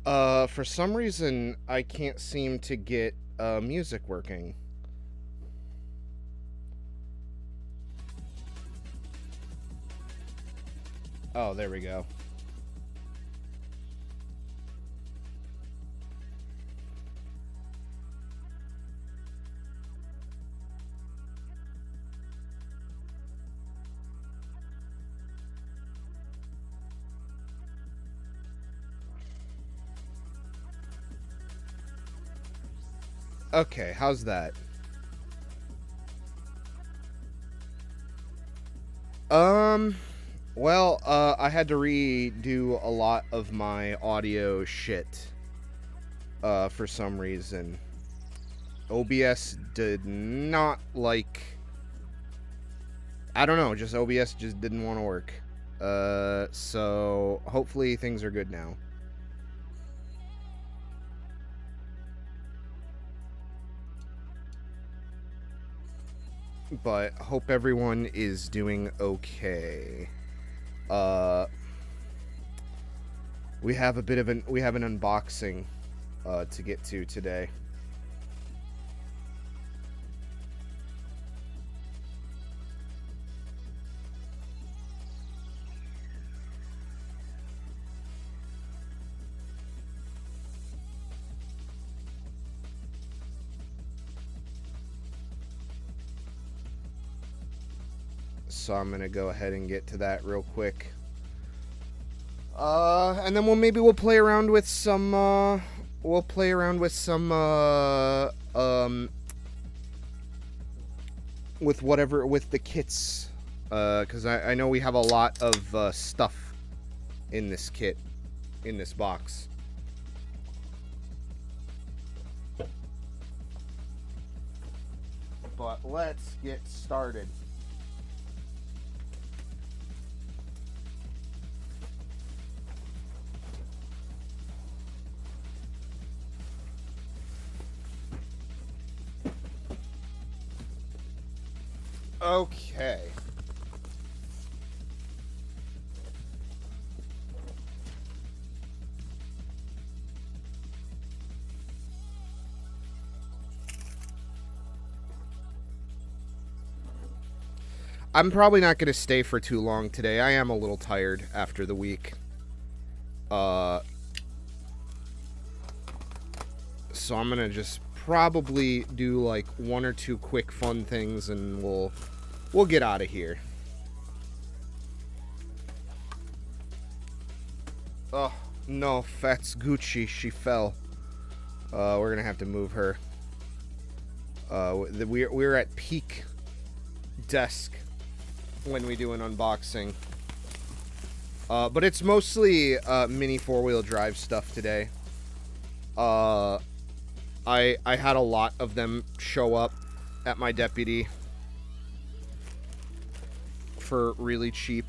For some reason, I can't seem to get music working. Oh, there we go. Okay, how's that? Um, well, I had to redo a lot of my audio shit, for some reason. OBS did not like... I don't know, just OBS just didn't want to work. So hopefully things are good now. But hope everyone is doing okay. We have an unboxing to get to today. So I'm gonna go ahead and get to that real quick. And then we'll play around with some with the kits, because I know we have a lot of stuff in this kit, in this box. But let's get started. Okay. I'm probably not going to stay for too long today. I am a little tired after the week. So I'm going to just probably do like one or two quick fun things and we'll get out of here. Oh, no, Fats Gucci, she fell. We're going to have to move her. We're at peak desk when we do an unboxing. But it's mostly mini four-wheel drive stuff today. I had a lot of them show up at my deputy for really cheap.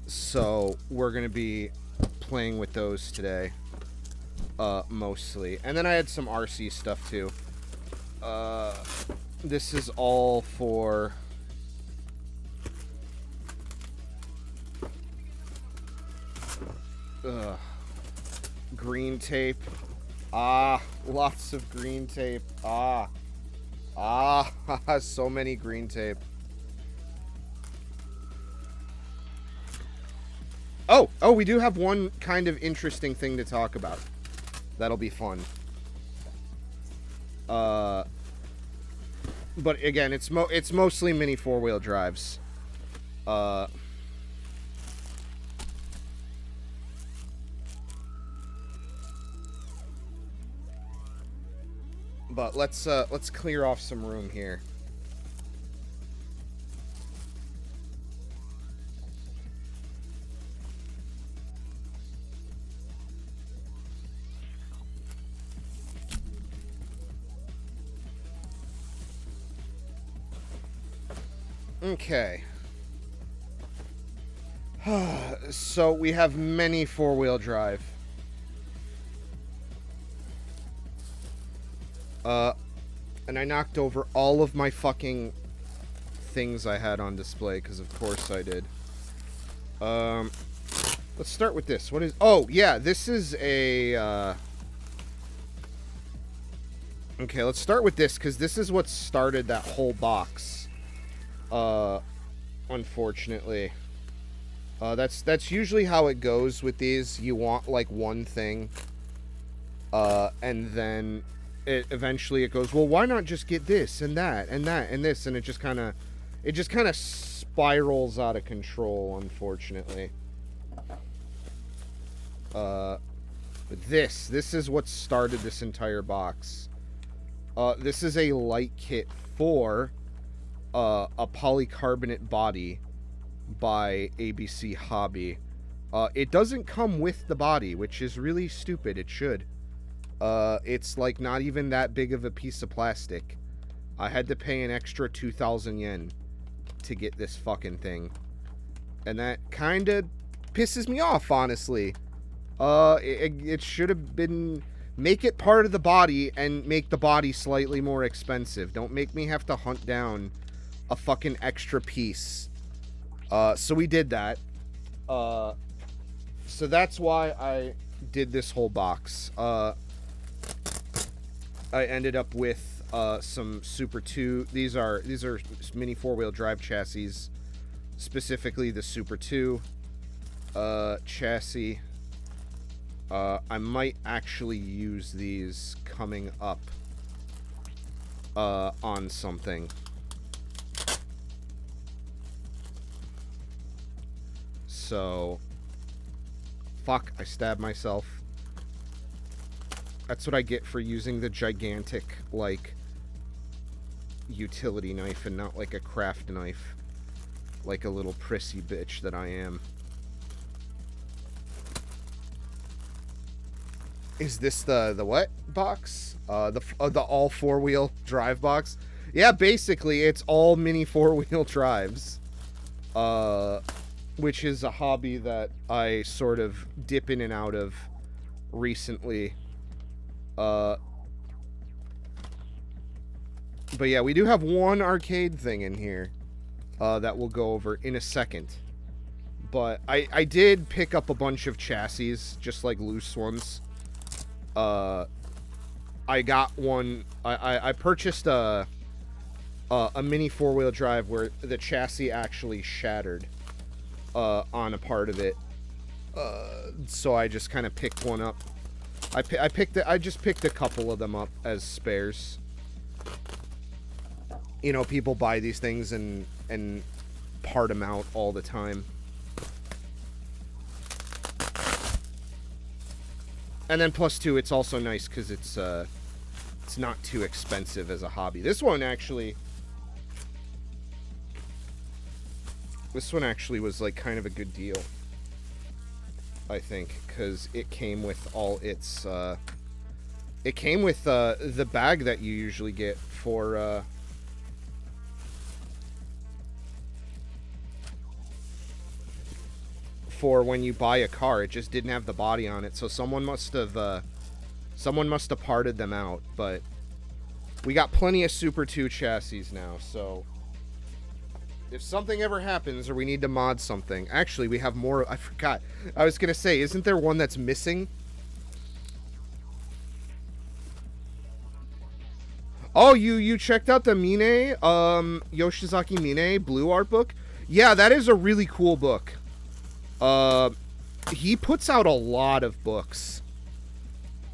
So we're gonna be playing with those today, mostly. And then I had some RC stuff too. This is all for green tape. Lots of green tape. So many green tape. Oh, we do have one kind of interesting thing to talk about. That'll be fun. But again, it's mostly mini four-wheel drives. But let's clear off some room here. Okay. So we have many four-wheel drive. And I knocked over all of my fucking things I had on display, because of course I did. Let's start with this. What is... Oh, yeah, this is a... Okay, let's start with this, because this is what started that whole box. Unfortunately. That's usually how it goes with these. You want, like, one thing. And then eventually it goes, well, why not just get this and that and that and this? And it just kind of spirals out of control, unfortunately. But this is what started this entire box. This is a light kit for a polycarbonate body by ABC Hobby. It doesn't come with the body, which is really stupid. It should. It's like not even that big of a piece of plastic. I had to pay an extra 2,000 yen to get this fucking thing. And that kind of pisses me off, honestly. It should have been... Make it part of the body and make the body slightly more expensive. Don't make me have to hunt down a fucking extra piece. So we did that. So that's why I did this whole box. I ended up with some Super 2. These are mini 4-wheel drive chassis, specifically the Super 2 chassis. I might actually use these coming up on something. So, fuck, I stabbed myself. That's what I get for using the gigantic, like, utility knife and not like a craft knife. Like a little prissy bitch that I am. Is this the what box? The all 4-wheel drive box? Yeah, basically, it's all mini 4-wheel drives. Which is a hobby that I sort of dip in and out of recently. But yeah, we do have one arcade thing in here that we'll go over in a second. But I did pick up a bunch of chassis, just like loose ones. I got one. I purchased a mini 4-wheel drive where the chassis actually shattered on a part of it. So I just kind of picked one up. I just picked a couple of them up as spares. You know, people buy these things and part them out all the time. And then plus two, it's also nice because it's not too expensive as a hobby. This one actually was like kind of a good deal, I think, because it came with all its it came with the bag that you usually get for when you buy a car. It just didn't have the body on it, so someone must have parted them out. But we got plenty of Super 2 chassis now, so if something ever happens or we need to mod something... Actually, we have more... I forgot. I was gonna say, isn't there one that's missing? Oh, you checked out the Mine, Yoshizaki Mine Blue art book? Yeah, that is a really cool book. He puts out a lot of books.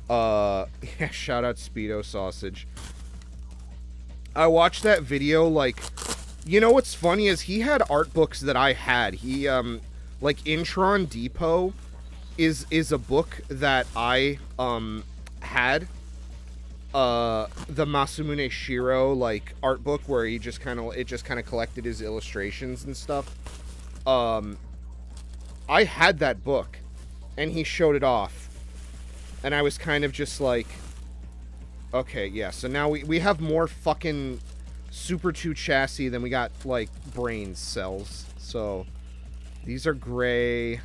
Yeah, shout out Speedo Sausage. I watched that video, like... You know what's funny is he had art books that I had. He, like, Intron Depot is a book that I, had. The Masamune Shiro, like, art book where he just kind of collected his illustrations and stuff. I had that book, and he showed it off. And I was kind of just like, okay, yeah, so now we have more fucking Super 2 chassis than we got, like, brain cells. So, these are gray.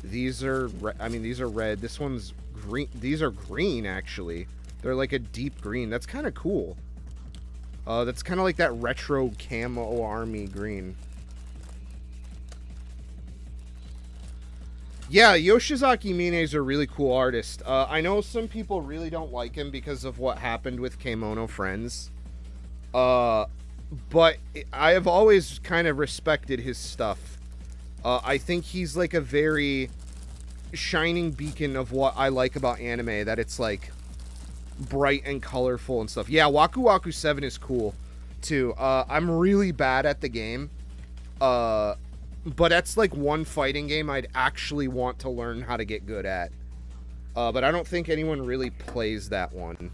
These are, these are red. This one's green. These are green, actually. They're like a deep green. That's kind of cool. That's kind of like that retro camo army green. Yeah, Yoshizaki Mine is a really cool artist. I know some people really don't like him because of what happened with Kemono Friends. But I have always kind of respected his stuff. I think he's like a very shining beacon of what I like about anime, that it's like bright and colorful and stuff. Yeah, Waku Waku 7 is cool too. I'm really bad at the game. But that's like one fighting game I'd actually want to learn how to get good at. But I don't think anyone really plays that one.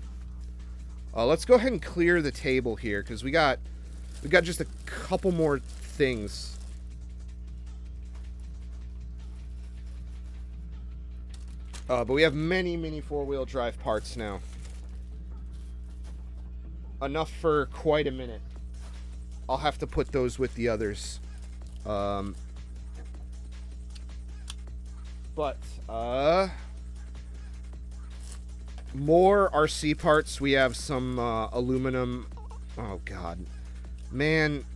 Let's go ahead and clear the table here, because we got just a couple more things. But we have many four-wheel drive parts now. Enough for quite a minute. I'll have to put those with the others. More RC parts. We have some aluminum. Oh god, man,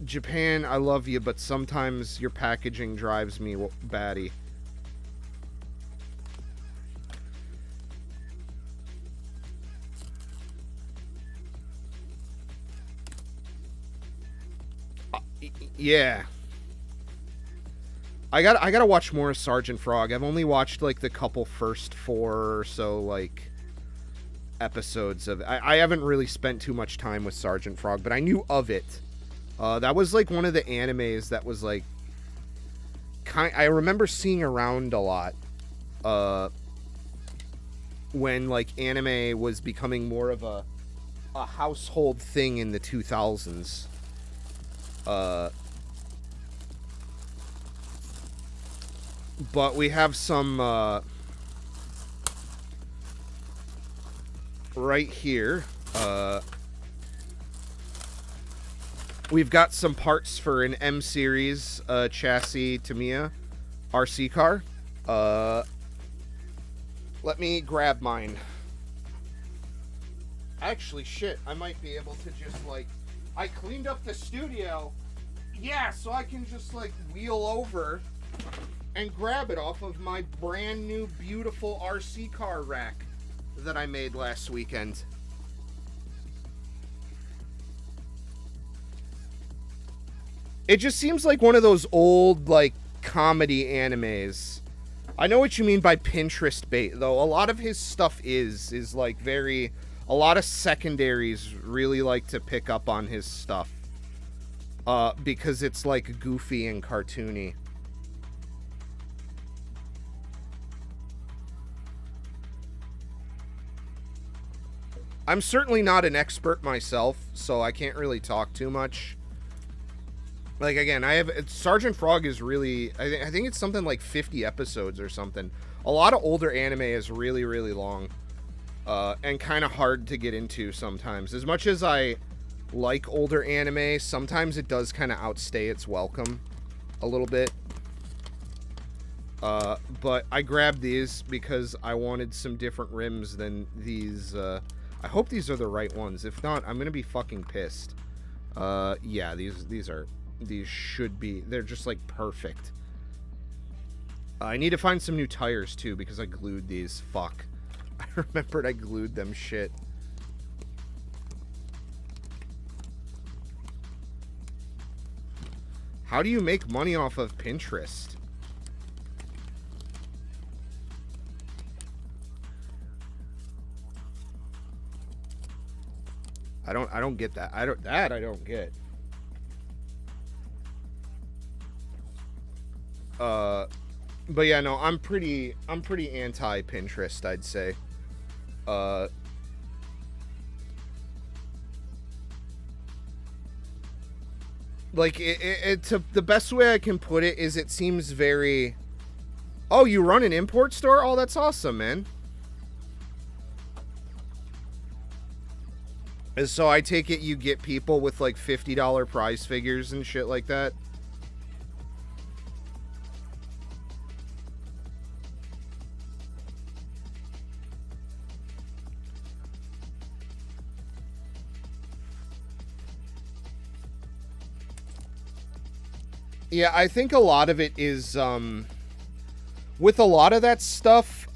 Japan, I love you, but sometimes your packaging drives me batty. Yeah. I gotta watch more of Sergeant Frog. I've only watched like the couple first 4 or so like episodes of it. I haven't really spent too much time with Sergeant Frog, but I knew of it. That was like one of the animes that was like I remember seeing around a lot when like anime was becoming more of a household thing in the 2000s. But we have some right here. We've got some parts for an M series chassis Tamiya RC car. Let me grab mine. Actually, shit, I might be able to just like, I cleaned up the studio. Yeah, so I can just like wheel over and grab it off of my brand new beautiful RC car rack that I made last weekend. It just seems like one of those old like comedy animes. I know what you mean by Pinterest bait, though. A lot of his stuff is like very, a lot of secondaries really like to pick up on his stuff because it's like goofy and cartoony. I'm certainly not an expert myself, so I can't really talk too much. Like, again, Sergeant Frog is really, I think it's something like 50 episodes or something. A lot of older anime is really, really long. And kind of hard to get into sometimes. As much as I like older anime, sometimes it does kind of outstay its welcome a little bit. But I grabbed these because I wanted some different rims than these. I hope these are the right ones. If not, I'm gonna be fucking pissed. Yeah, these should be. They're just like perfect. I need to find some new tires too because I glued these. Fuck. I remembered I glued them. Shit. How do you make money off of Pinterest? I don't get that. I don't get. But yeah, no, I'm pretty anti Pinterest, I'd say. Like the best way I can put it is it seems very, oh, you run an import store? Oh, that's awesome, man. And so I take it you get people with like $50 prize figures and shit like that. Yeah, I think a lot of it is with a lot of that stuff,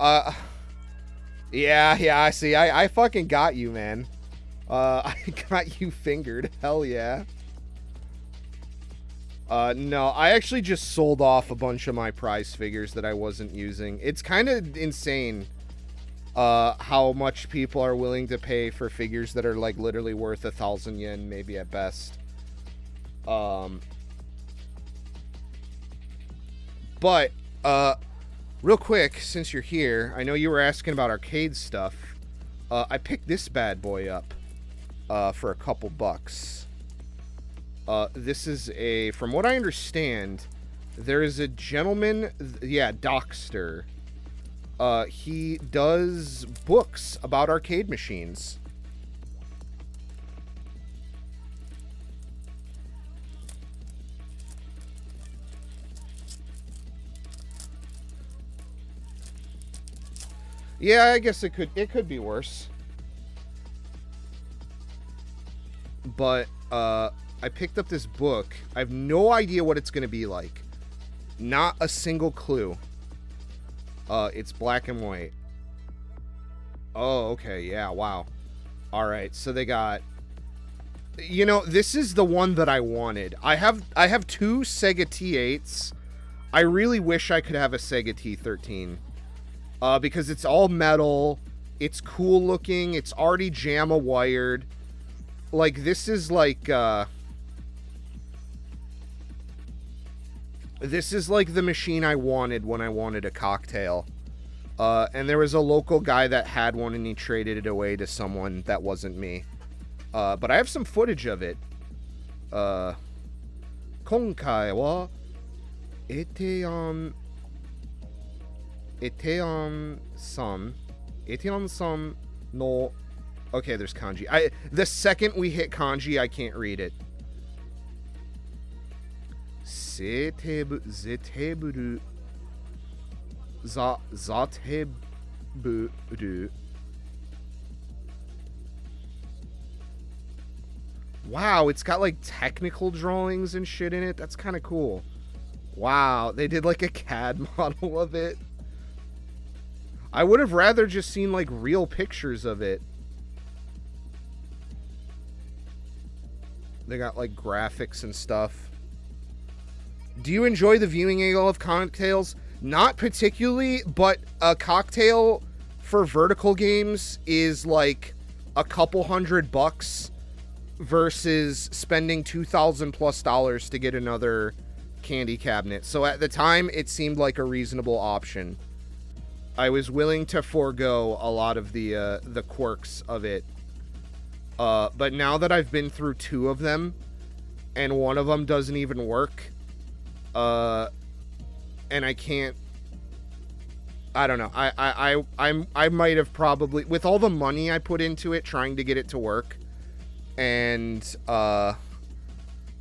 yeah, I see. I fucking got you, man. I got you fingered. Hell yeah. No, I actually just sold off a bunch of my prize figures that I wasn't using. It's kind of insane, how much people are willing to pay for figures that are, like, literally worth 1,000 yen, maybe at best. But, real quick, since you're here, I know you were asking about arcade stuff. I picked this bad boy up, for a couple bucks. This is a, from what I understand, there is a gentleman, yeah, Dockster. He does books about arcade machines. Yeah, I guess it could be worse. But, I picked up this book. I have no idea what it's going to be like. Not a single clue. It's black and white. Oh, okay. Yeah, wow. All right. So they got, you know, this is the one that I wanted. I have two Sega T8s. I really wish I could have a Sega T13. Because it's all metal. It's cool looking. It's already JAMA wired. Like, this is like, this is like the machine I wanted when I wanted a cocktail. And there was a local guy that had one and he traded it away to someone that wasn't me. But I have some footage of it. 今回はエティアンさんの Okay, there's kanji. The second we hit kanji, I can't read it. Zeteburu. Wow, it's got like technical drawings and shit in it. That's kind of cool. Wow, they did like a CAD model of it. I would have rather just seen like real pictures of it. They got like graphics and stuff. Do you enjoy the viewing angle of cocktails? Not particularly, but a cocktail for vertical games is like a couple $100 versus spending $2,000+ to get another candy cabinet. So at the time, it seemed like a reasonable option. I was willing to forego a lot of the quirks of it. But now that I've been through two of them, and one of them doesn't even work, and I can't, I don't know, I might have probably, with all the money I put into it, trying to get it to work, and,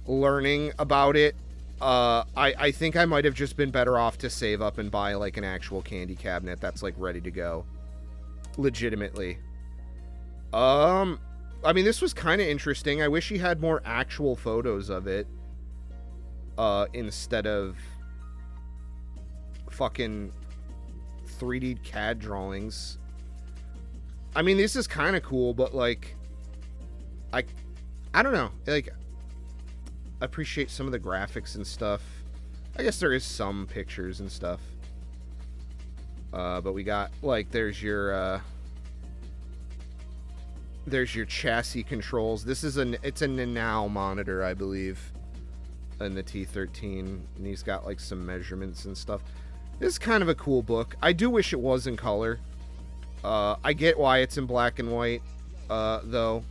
learning about it, I think I might have just been better off to save up and buy, like, an actual candy cabinet that's, like, ready to go. Legitimately. I mean, this was kind of interesting. I wish he had more actual photos of it. Instead of fucking 3D CAD drawings. I mean, this is kind of cool, but like, I don't know. Like, I appreciate some of the graphics and stuff. I guess there is some pictures and stuff. But we got, like, there's your chassis controls. This is it's a Nanao monitor, I believe, in the T13, and he's got like some measurements and stuff. This is kind of a cool book. I do wish it was in color. I get why it's in black and white, though.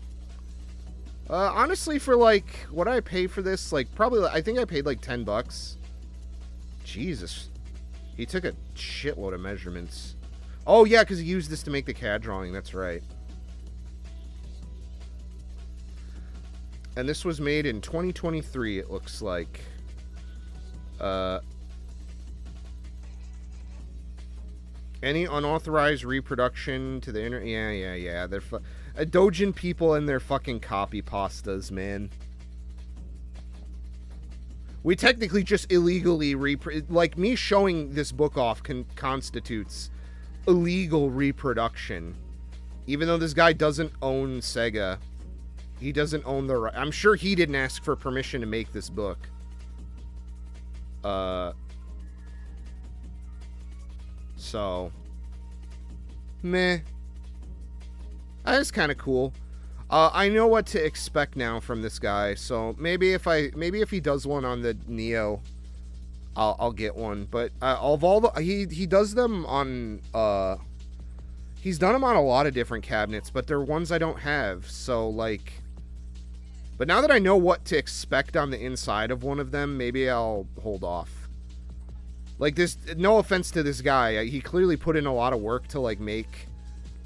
Honestly, for like what I pay for this, like probably, I think I paid like $10. Jesus, he took a shitload of measurements. Oh yeah, because he used this to make the CAD drawing. That's right. And this was made in 2023, it looks like. Any unauthorized reproduction to the internet? Yeah. They're Dojin people and their fucking copy pastas, man. We technically just illegally like, me showing this book off constitutes illegal reproduction. Even though this guy doesn't own Sega. He doesn't own the right. I'm sure he didn't ask for permission to make this book. So, meh. That's kind of cool. I know what to expect now from this guy, so maybe if he does one on the Neo, I'll get one. But of all the he does them on he's done them on a lot of different cabinets, but they're ones I don't have. So like, but now that I know what to expect on the inside of one of them, maybe I'll hold off. Like this, no offense to this guy, he clearly put in a lot of work to like make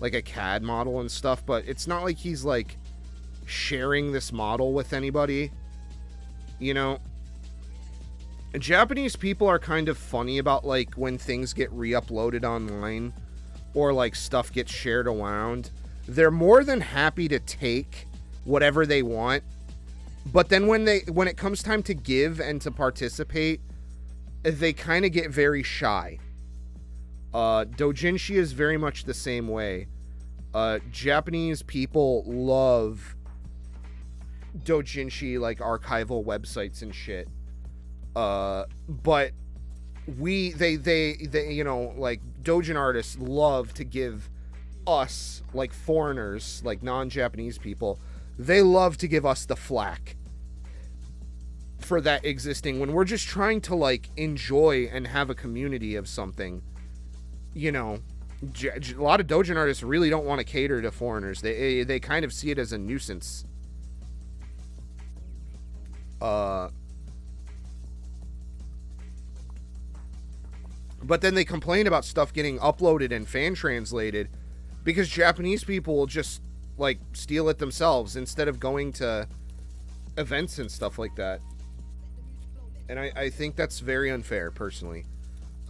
like a CAD model and stuff, but it's not like he's like sharing this model with anybody, you know. Japanese people are kind of funny about like when things get re-uploaded online or like stuff gets shared around. They're more than happy to take whatever they want, but then when it comes time to give and to participate, they kind of get very shy. Dojinshi is very much the same way. Japanese people love dojinshi, like archival websites and shit. But they you know, like dojin artists love to give us, like foreigners, like non-Japanese people, they love to give us the flack for that existing when we're just trying to like enjoy and have a community of something. You know, a lot of dojin artists really don't want to cater to foreigners. They kind of see it as a nuisance. But then they complain about stuff getting uploaded and fan translated because Japanese people will just like steal it themselves instead of going to events and stuff like that. And I think that's very unfair, personally.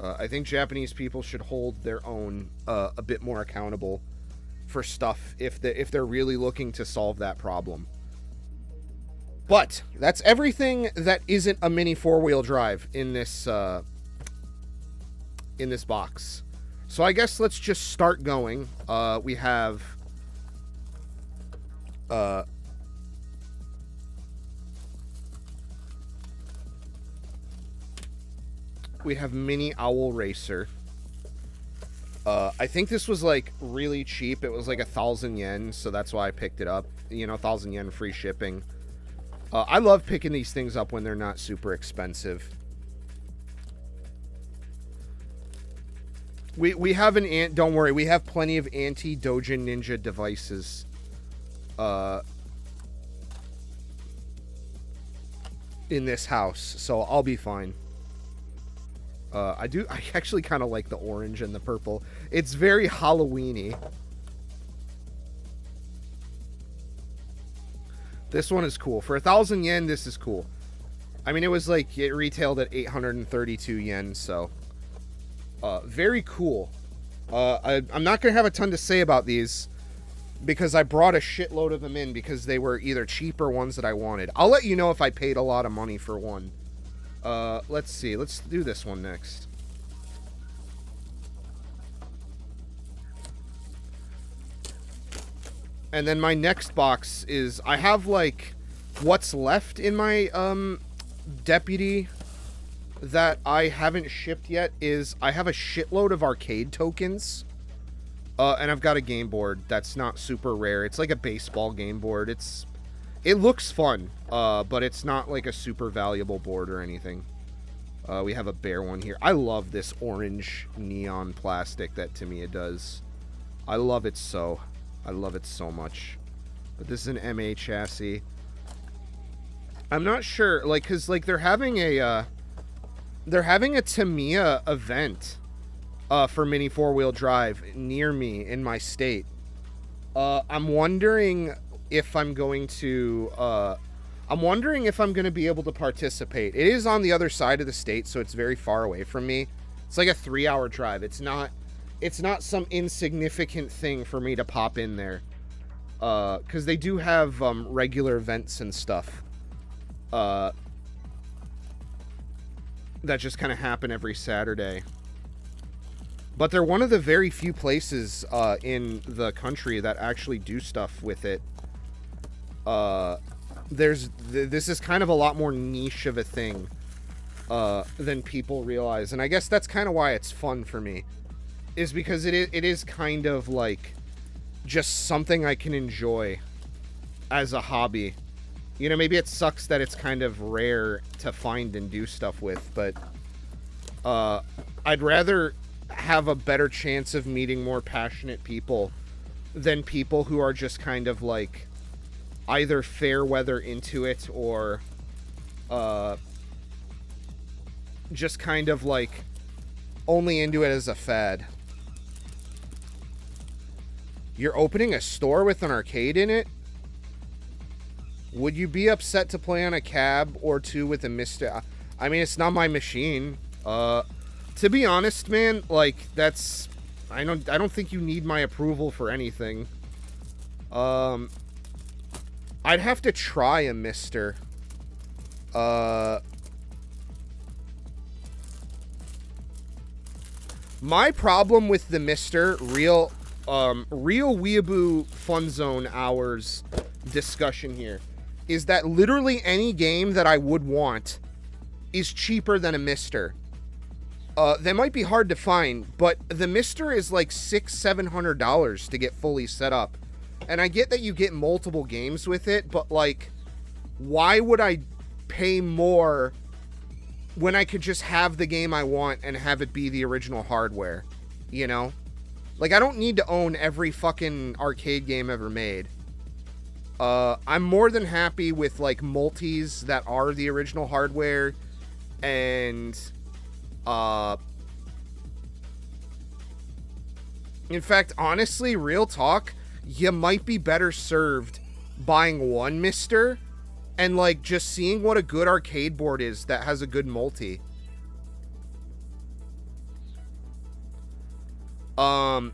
I think Japanese people should hold their own a bit more accountable for stuff if they're really looking to solve that problem. But that's everything that isn't a mini 4-wheel drive in this box. So I guess let's just start going. We have Mini Owl Racer. I think this was like really cheap. It was like 1,000 yen, so that's why I picked it up. You know, 1,000 yen free shipping. I love picking these things up when they're not super expensive. We have don't worry, we have plenty of anti-Dojin Ninja devices. In this house, so I'll be fine. I actually kind of like the orange and the purple. It's very Halloween-y. This one is cool. For 1,000 yen, this is cool. I mean, it was like, it retailed at 832 yen, so... very cool. I'm not going to have a ton to say about these, because I brought a shitload of them in, because they were either cheaper ones that I wanted. I'll let you know if I paid a lot of money for one. Let's see. Let's do this one next. And then my next box is, I have like what's left in my deputy that I haven't shipped yet is I have a shitload of arcade tokens. And I've got a game board that's not super rare. It's like a baseball game board. It looks fun, but it's not like a super valuable board or anything. We have a bear one here. I love this orange neon plastic that Tamiya does. I love it so. I love it so much. But this is an MA chassis. I'm not sure, like, cause like they're having a Tamiya event for mini 4-wheel drive near me in my state. I'm wondering if I'm going to be able to participate. It is on the other side of the state, so it's very far away from me. It's like a 3-hour drive. It's not some insignificant thing for me to pop in there. Because they do have regular events and stuff. that just kind of happen every Saturday. But they're one of the very few places in the country that actually do stuff with it. This is kind of a lot more niche of a thing than people realize. And I guess that's kind of why it's fun for me. Is because it is kind of like just something I can enjoy as a hobby. You know, maybe it sucks that it's kind of rare to find and do stuff with, but I'd rather have a better chance of meeting more passionate people than people who are just kind of like either fair weather into it or just kind of like only into it as a fad. You're opening a store with an arcade in it? Would you be upset to play on a cab or two with a Mr.? I mean, it's not my machine. To be honest, man, like, that's... I don't think you need my approval for anything. I'd have to try a Mr. My problem with the Mr. real WEEABOO-FUNZONE hours discussion here is that literally any game that I would want is cheaper than a Mr. They might be hard to find, but the Mr. is like $600-700 to get fully set up. And I get that you get multiple games with it, but like, why would I pay more when I could just have the game I want and have it be the original hardware? You know? Like, I don't need to own every fucking arcade game ever made. I'm more than happy with, like, multis that are the original hardware, and, in fact, honestly, real talk, you might be better served buying one Mr. and, like, just seeing what a good arcade board is that has a good multi. So,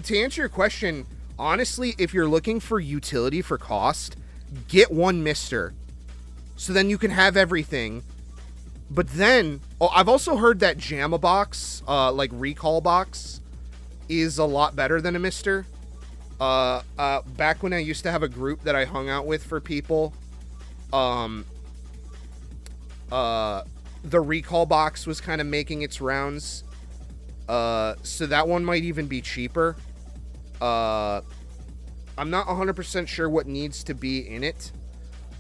to answer your question, honestly, if you're looking for utility for cost, get one Mr. So then you can have everything. But then, I've also heard that JAMA box, like Recall box, is a lot better than a Mr. Back when I used to have a group that I hung out with for people, the Recall box was kind of making its rounds. So that one might even be cheaper. I'm not 100% sure what needs to be in it.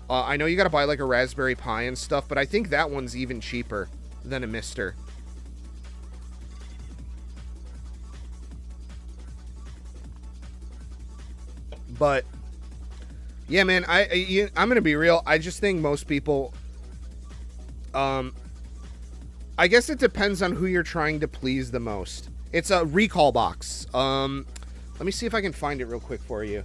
I know you gotta buy like a Raspberry Pi and stuff, but I think that one's even cheaper than a Mr. But yeah, man, I'm gonna be real. I just think most people, I guess it depends on who you're trying to please the most. It's a Recall box. Let me see if I can find it real quick for you.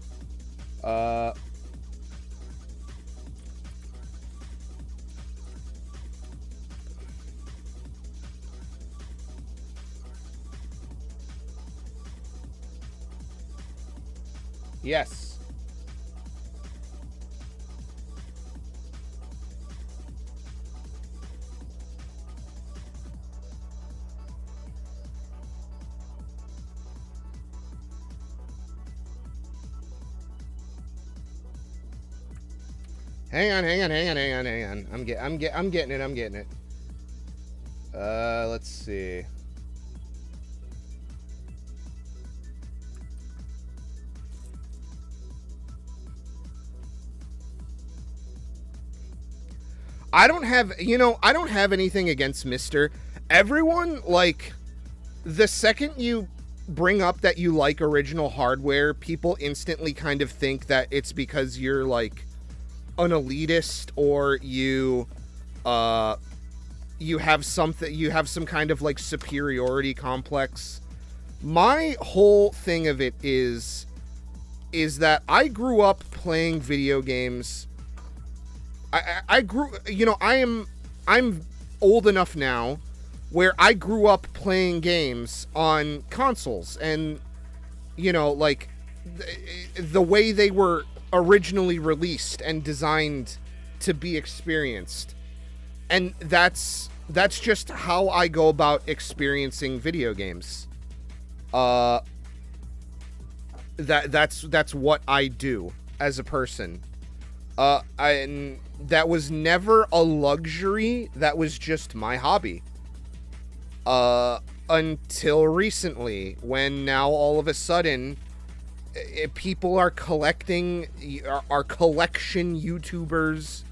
Yes. Hang on. I'm getting it. Let's see. I don't have anything against Mr. Everyone, like, the second you bring up that you like original hardware, people instantly kind of think that it's because you're, like, an elitist, or you have some kind of, like, superiority complex. My whole thing of it is that I grew up playing video games. I'm old enough now where I grew up playing games on consoles, and, you know, like, the way they were originally released and designed to be experienced. And that's just how I go about experiencing video games. That's what I do as a person. And that was never a luxury. That was just my hobby. Until recently, when now all of a sudden, people are collecting, are collection YouTubers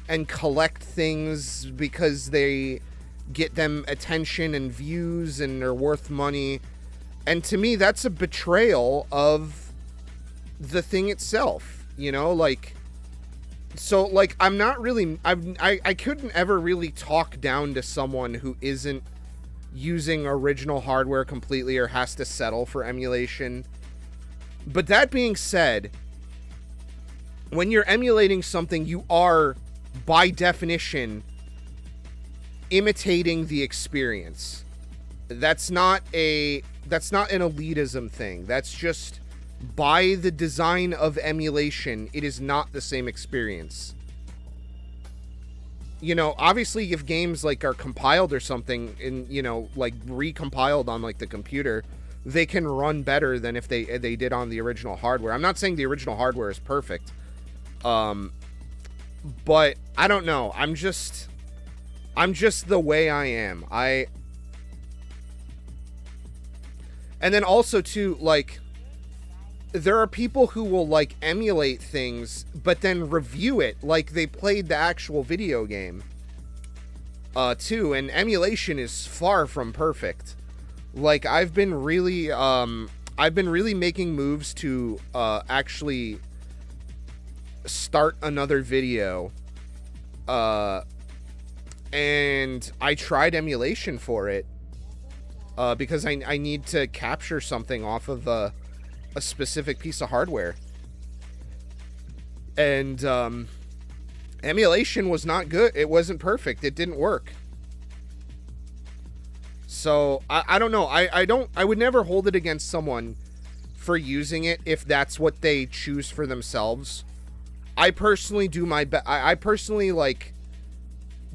and collect things because they get them attention and views and they're worth money. And to me, that's a betrayal of the thing itself, you know, like, so like, I'm not really, I couldn't ever really talk down to someone who isn't using original hardware completely or has to settle for emulation. But that being said, when you're emulating something, you are, by definition, imitating the experience. That's not an elitism thing. That's just, by the design of emulation, it is not the same experience. You know, obviously if games like are compiled or something and, you know, like recompiled on like the computer, they can run better than if they did on the original hardware. I'm not saying the original hardware is perfect. But I don't know. I'm just the way I am. And then also too, like, there are people who will like emulate things but then review it like they played the actual video game too, and emulation is far from perfect. Like, I've been really making moves to actually start another video, and I tried emulation for it because I need to capture something off of a specific piece of hardware, and emulation was not good. It wasn't perfect. It didn't work. So I don't know. I would never hold it against someone for using it if that's what they choose for themselves. I personally do my best. I personally, like,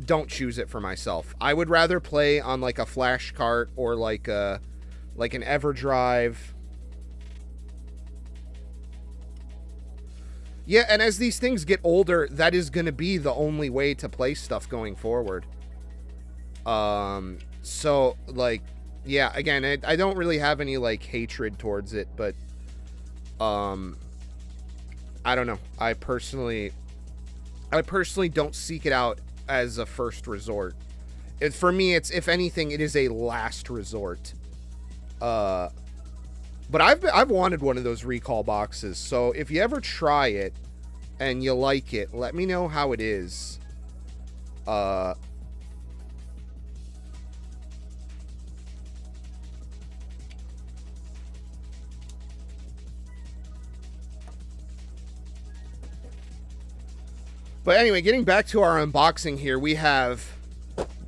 don't choose it for myself. I would rather play on like a flash cart or like an EverDrive. Yeah, and as these things get older, that is going to be the only way to play stuff going forward. So, like, yeah, again, I don't really have any, like, hatred towards it, but, I don't know. I personally don't seek it out as a first resort. For me, it's, if anything, it is a last resort. But I've wanted one of those recall boxes, so if you ever try it and you like it, let me know how it is. But anyway, getting back to our unboxing here, we have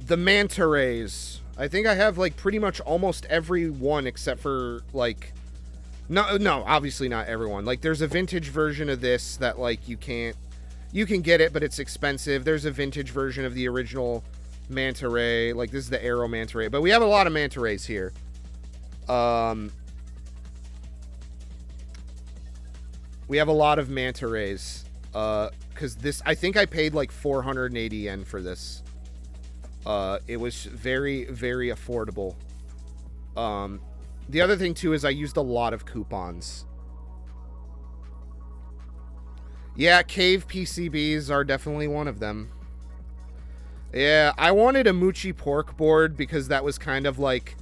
the manta rays. I think I have, like, pretty much almost every one except for, like, no, obviously not everyone. Like, there's a vintage version of this that, like, you can get it, but it's expensive. There's a vintage version of the original manta ray. Like, this is the Arrow manta ray. But we have a lot of manta rays here. We have a lot of manta rays. Because this, I think I paid, like, 480 yen for this. It was very, very affordable. The other thing, too, is I used a lot of coupons. Yeah, cave PCBs are definitely one of them. Yeah, I wanted a Moochie pork board because that was kind of, like,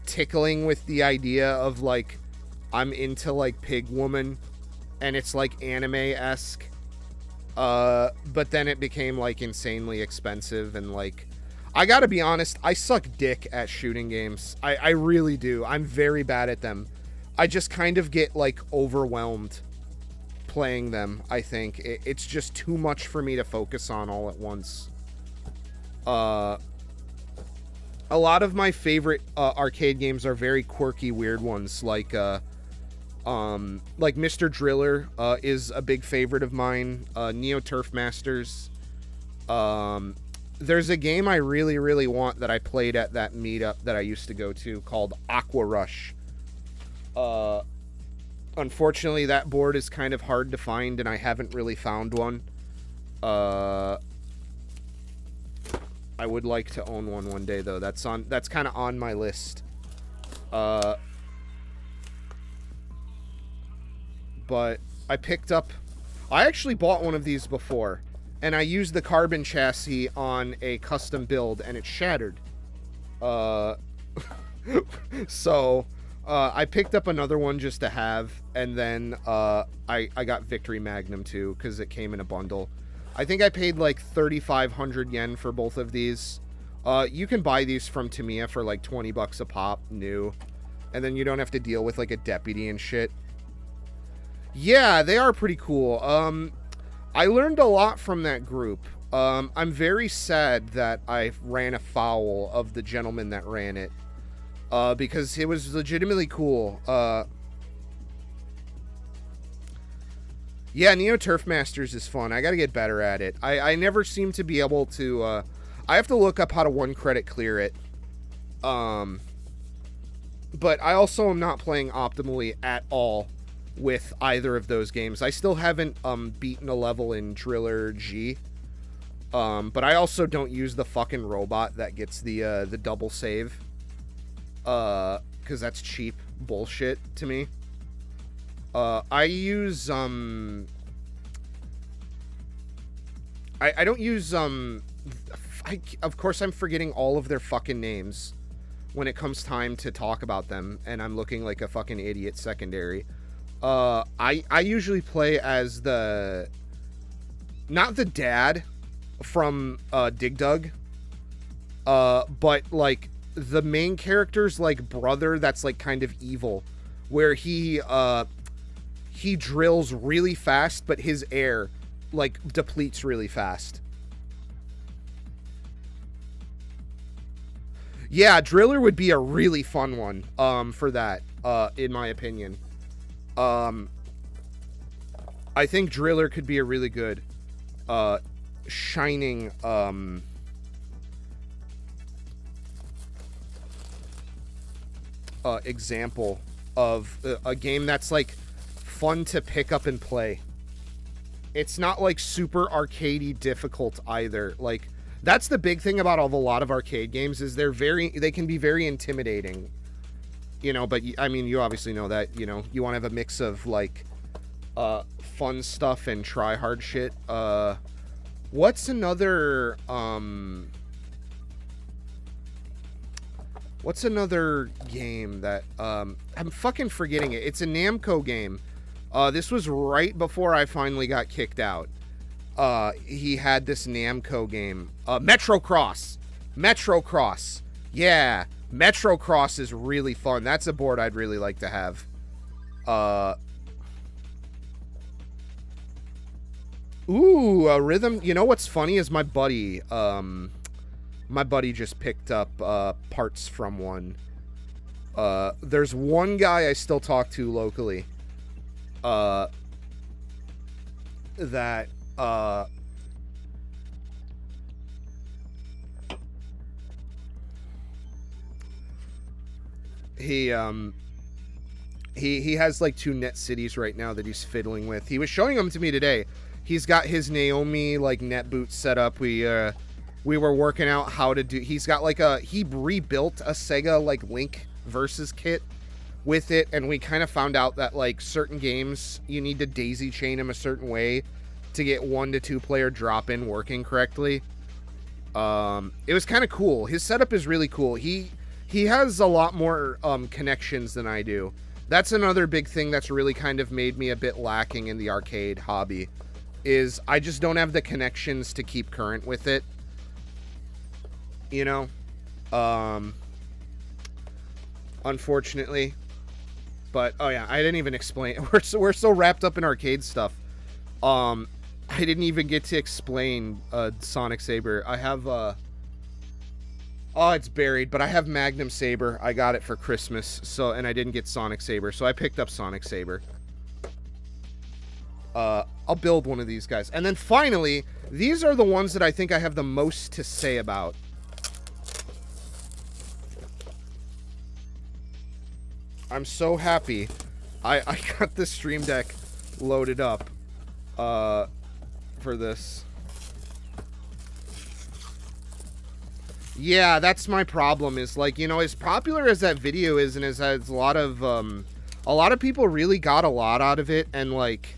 tickling with the idea of, like, I'm into, like, Pig Woman, and it's, like, anime-esque. But then it became, like, insanely expensive, and, like, I gotta be honest, I suck dick at shooting games. I really do. I'm very bad at them. I just kind of get, like, overwhelmed playing them, I think. It's just too much for me to focus on all at once. A lot of my favorite arcade games are very quirky, weird ones, like Mr. Driller is a big favorite of mine. Neo Turf Masters. there's a game I really, really want that I played at that meetup that I used to go to called Aqua Rush. Unfortunately, that board is kind of hard to find, and I haven't really found one. I would like to own one day, though. That's kind of on my list. But I actually bought one of these before, and I used the carbon chassis on a custom build, and it shattered. So I picked up another one just to have, and then I got Victory Magnum too, because it came in a bundle. I think I paid like 3,500 yen for both of these. You can buy these from Tamiya for like 20 bucks a pop, new. And then you don't have to deal with like a deputy and shit. Yeah, they are pretty cool. I learned a lot from that group. I'm very sad that I ran afoul of the gentleman that ran it. Because it was legitimately cool. Yeah, Neo Turf Masters is fun. I gotta get better at it. I never seem to be able to, I have to look up how to 1-credit clear it. But I also am not playing optimally at all with either of those games. I still haven't, beaten a level in Driller G. But I also don't use the fucking robot that gets the double save. Because that's cheap bullshit to me. I use, I don't use, of course I'm forgetting all of their fucking names when it comes time to talk about them, and I'm looking like a fucking idiot secondary. I usually play as not the dad from, Dig Dug, but, like, the main character's, like, brother that's, like, kind of evil, where he drills really fast, but his air, like, depletes really fast. Yeah, Driller would be a really fun one, for that, in my opinion. I think Driller could be a really good, shining, example of a game that's, like, fun to pick up and play. It's not, like, super arcadey difficult either. Like, that's the big thing about a lot of arcade games is they can be very intimidating. You know, but, I mean, you obviously know that, you know, you want to have a mix of, like, fun stuff and try hard shit. What's another game that, I'm fucking forgetting it. It's a Namco game. This was right before I finally got kicked out. He had this Namco game. Metrocross. Yeah. Metrocross is really fun. That's a board I'd really like to have. Rhythm. You know what's funny is my buddy just picked up parts from one. There's one guy I still talk to locally that he has like 2 net cities right now that he's fiddling with. He was showing them to me today. He's got his Naomi like net boot set up. We were working out how to do. He's got like he rebuilt a Sega like Link versus kit with it, and we kind of found out that like certain games you need to daisy chain them a certain way to get 1 to 2 player drop in working correctly. It was kind of cool. His setup is really cool. He has a lot more connections than I do. That's another big thing that's really kind of made me a bit lacking in the arcade hobby, is I just don't have the connections to keep current with it. You know? Unfortunately. But, oh yeah, I didn't even explain. We're so wrapped up in arcade stuff. I didn't even get to explain Sonic Saber. I have, oh, it's buried, but I have Magnum Saber. I got it for Christmas, and I didn't get Sonic Saber, so I picked up Sonic Saber. I'll build one of these guys. And then finally, these are the ones that I think I have the most to say about. I'm so happy I got the Stream Deck loaded up for this. Yeah, that's my problem, is like, you know, as popular as that video is, and as a lot of people really got a lot out of it, and like,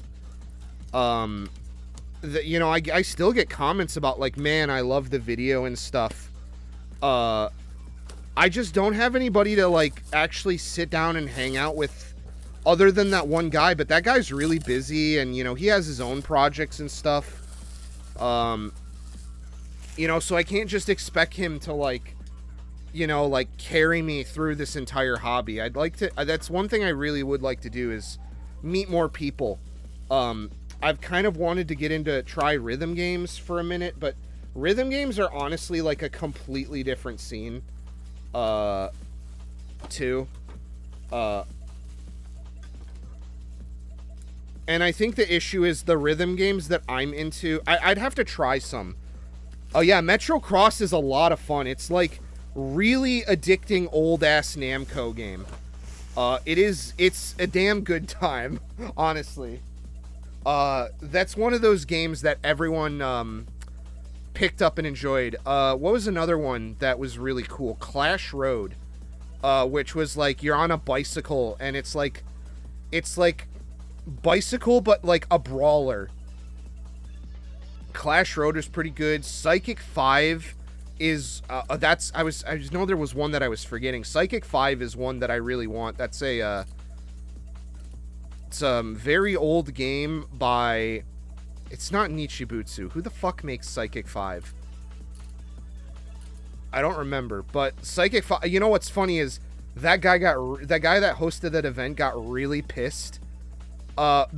you know, I still get comments about like, man, I love the video and stuff. I just don't have anybody to like actually sit down and hang out with other than that one guy, but that guy's really busy, and you know, he has his own projects and stuff. You know, so I can't just expect him to like, you know, like carry me through this entire hobby. I'd like to, that's one thing I really would like to do, is meet more people. I've kind of wanted to get into try rhythm games for a minute, but rhythm games are honestly like a completely different scene, too. And I think the issue is the rhythm games that I'm into, I'd have to try some. Oh yeah, Metro Cross is a lot of fun. It's like really addicting old-ass Namco game. It's a damn good time, honestly. That's one of those games that everyone picked up and enjoyed. What was another one that was really cool? Clash Road, which was like you're on a bicycle, and it's like bicycle but like a brawler. Clash Road is pretty good. Psychic 5 is I just know there was one that I was forgetting. Psychic 5 is one that I really want. That's a it's a very old game by, it's not Nichibutsu. Who the fuck makes Psychic 5? I don't remember, but Psychic 5, you know what's funny is that guy that hosted that event got really pissed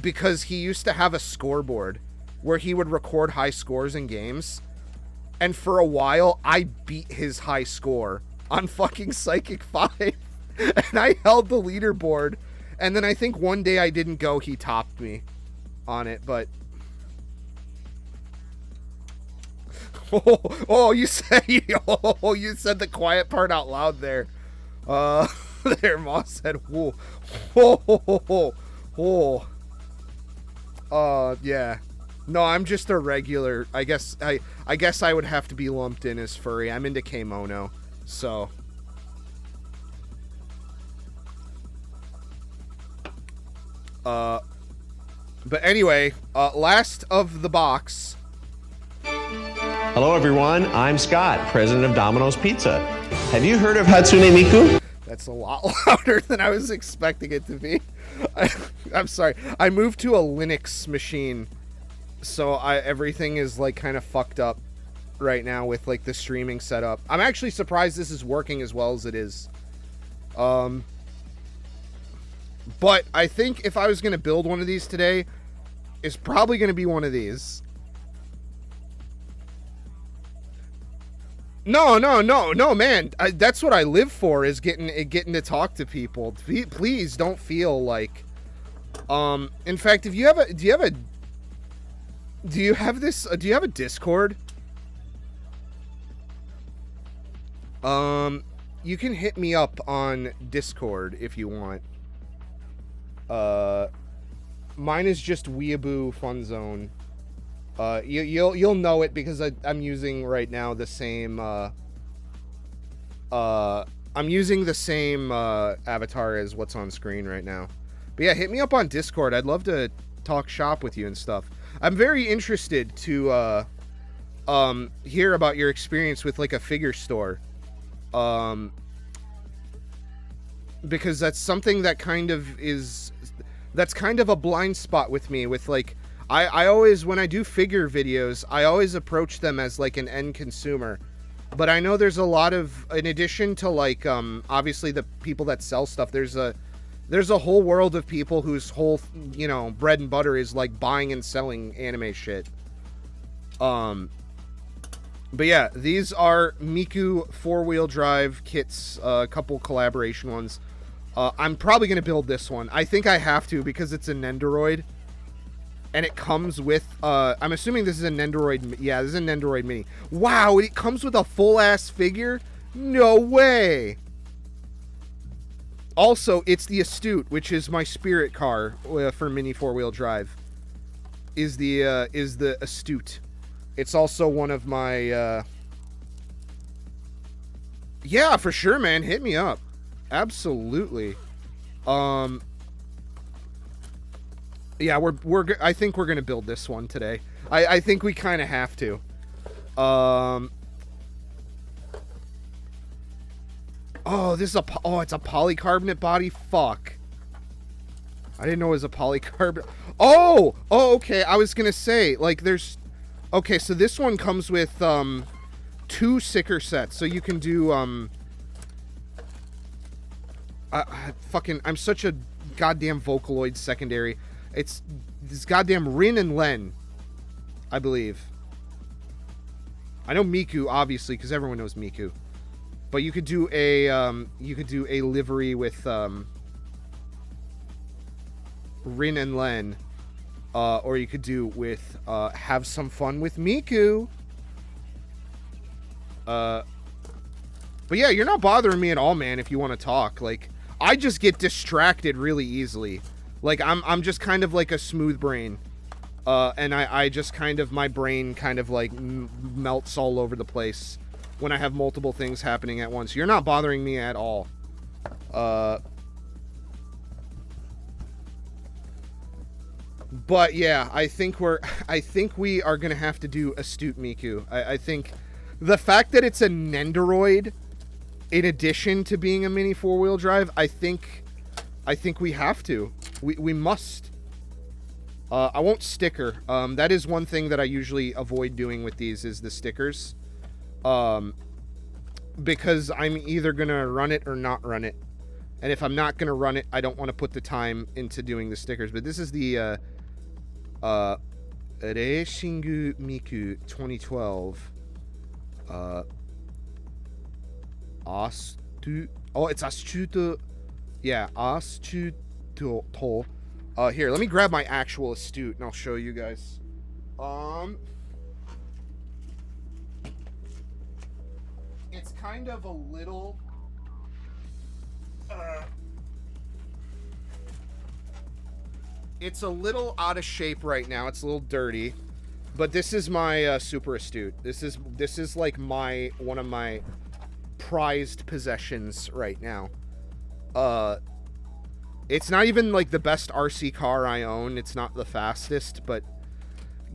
because he used to have a scoreboard where he would record high scores in games. And for a while, I beat his high score on fucking Psychic 5. And I held the leaderboard. And then I think one day I didn't go, he topped me on it, but... you said the quiet part out loud there. There, Moss said, whoa. Yeah. No, I'm just a regular. I guess I would have to be lumped in as furry. I'm into Kemono, so. But anyway, last of the box. Hello, everyone. I'm Scott, president of Domino's Pizza. Have you heard of Hatsune Miku? That's a lot louder than I was expecting it to be. I'm sorry. I moved to a Linux machine. So everything is like kind of fucked up right now with like the streaming setup. I'm actually surprised this is working as well as it is. But I think if I was going to build one of these today, it's probably going to be one of these. No, man. That's what I live for, is getting to talk to people. Please don't feel like, in fact, if you have a, do you have a Discord? You can hit me up on Discord if you want. Mine is just WEEABOO-FUNZONE. You'll know it because I'm using right now the same I'm using the same avatar as what's on screen right now. But yeah, hit me up on Discord. I'd love to talk shop with you and stuff. I'm very interested to hear about your experience with like a figure store. Because that's something that kind of that's kind of a blind spot with me, with like I always, when I do figure videos, I always approach them as like an end consumer. But I know there's a lot of, in addition to like obviously the people that sell stuff, there's a whole world of people whose whole, you know, bread and butter is like buying and selling anime shit. But yeah, these are Miku 4-wheel drive kits, a couple collaboration ones. I'm probably going to build this one. I think I have to because it's a Nendoroid. and it comes with, I'm assuming this is a Nendoroid. Yeah, this is a Nendoroid Mini. Wow, it comes with a full-ass figure? No way! Also, it's the Astute, which is my spirit car for mini 4-wheel drive. Is the Astute. It's also one of my, yeah, for sure, man. Hit me up. Absolutely. Yeah, I think we're gonna build this one today. I think we kind of have to. Oh, this is it's a polycarbonate body. Fuck. I didn't know it was a polycarbonate. Oh, okay. I was gonna say, like, there's. Okay, so this one comes with 2 sticker sets, so you can do I'm such a goddamn Vocaloid secondary. It's this goddamn Rin and Len, I believe. I know Miku, obviously, because everyone knows Miku. But you could do a livery with Rin and Len, or you could do with have some fun with Miku. But yeah, you're not bothering me at all, man. If you want to talk, like, I just get distracted really easily. Like, I'm just kind of like a smooth brain, and I just kind of, my brain kind of like melts all over the place when I have multiple things happening at once. You're not bothering me at all. But yeah, I think we are gonna have to do Astute Miku. I think the fact that it's a Nendoroid, in addition to being a mini 4-wheel drive, I think we have to. We must. I won't sticker. That is one thing that I usually avoid doing with these, is the stickers. Because I'm either gonna run it or not run it. And if I'm not gonna run it, I don't want to put the time into doing the stickers. But this is the Reishingu Miku 2012. It's Astute. Yeah, Astute. Here, let me grab my actual Astute and I'll show you guys. It's kind of a little it's a little out of shape right now. It's a little dirty. But this is my Super Astute. This is like one of my prized possessions right now. It's not even like the best RC car I own. It's not the fastest, but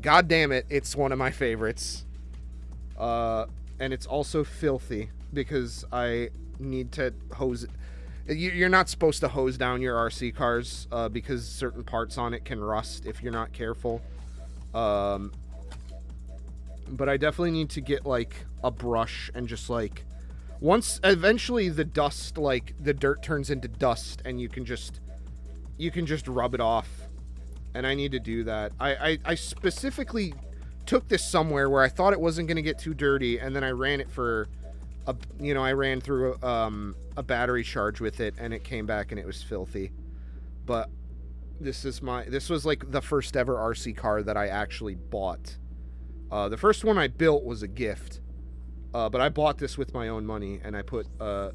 god damn it, it's one of my favorites. And it's also filthy because I need to hose it. You're not supposed to hose down your RC cars because certain parts on it can rust if you're not careful. But I definitely need to get like a brush and just like, once eventually the dust, like the dirt turns into dust and you can just rub it off, and I need to do that. I specifically took this somewhere where I thought it wasn't going to get too dirty, and then I ran it for I ran through a battery charge with it, and it came back and it was filthy. But this was like the first ever RC car that I actually bought. The first one I built was a gift. But I bought this with my own money, and I put I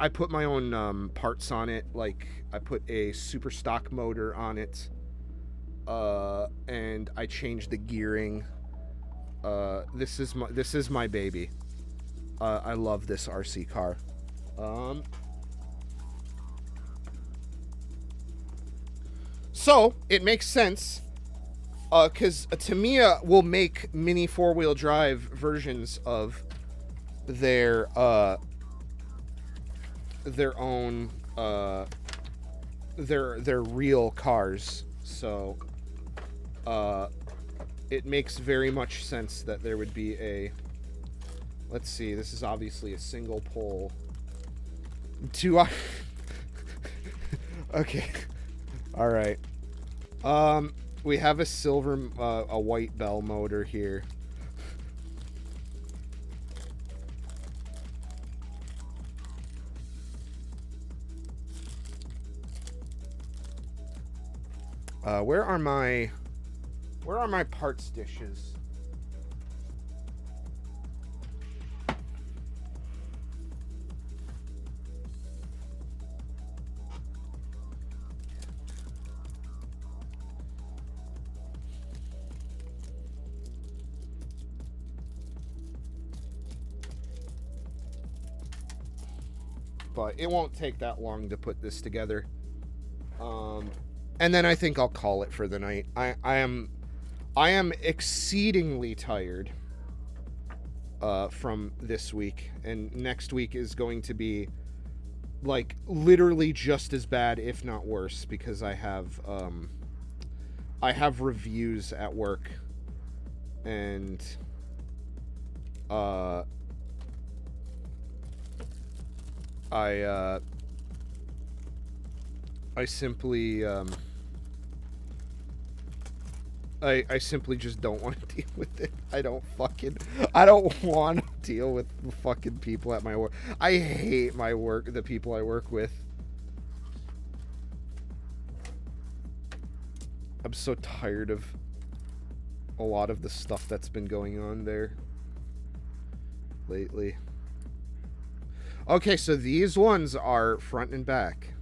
put my own parts on it. Like, I put a super stock motor on it, and I changed the gearing. This is my baby. I love this RC car. So it makes sense, because Tamiya will make mini 4-wheel drive versions of their own their real cars. So it makes very much sense that there would be a, let's see, this is obviously a single pole. Okay. All right. We have a silver, a white bell motor here. Where are my Where are my parts dishes? But it won't take that long to put this together. And then I think I'll call it for the night. I am exceedingly tired from this week, and next week is going to be like literally just as bad, if not worse, because I have reviews at work, and I simply I simply just don't want to deal with it. I don't want to deal with the fucking people at my work. I hate my work, the people I work with. I'm so tired of a lot of the stuff that's been going on there lately. Okay, so these ones are front and back.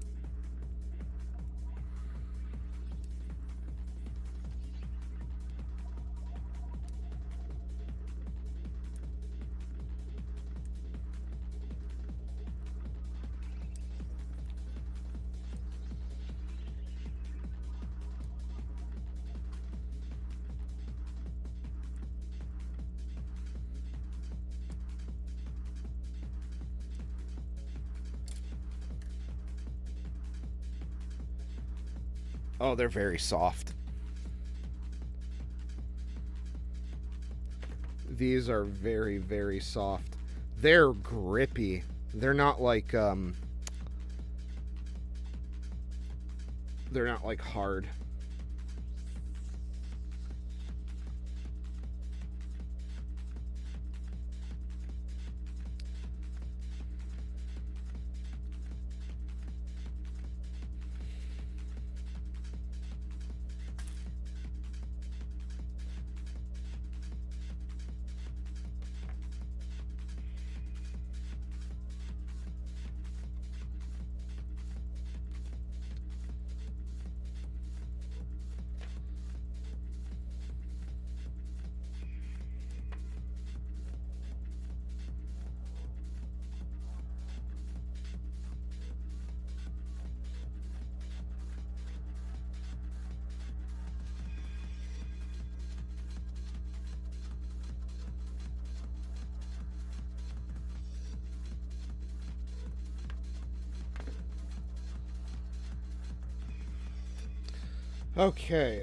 Oh, they're very soft. These are very, very soft. They're grippy. They're not like they're not like hard. Okay,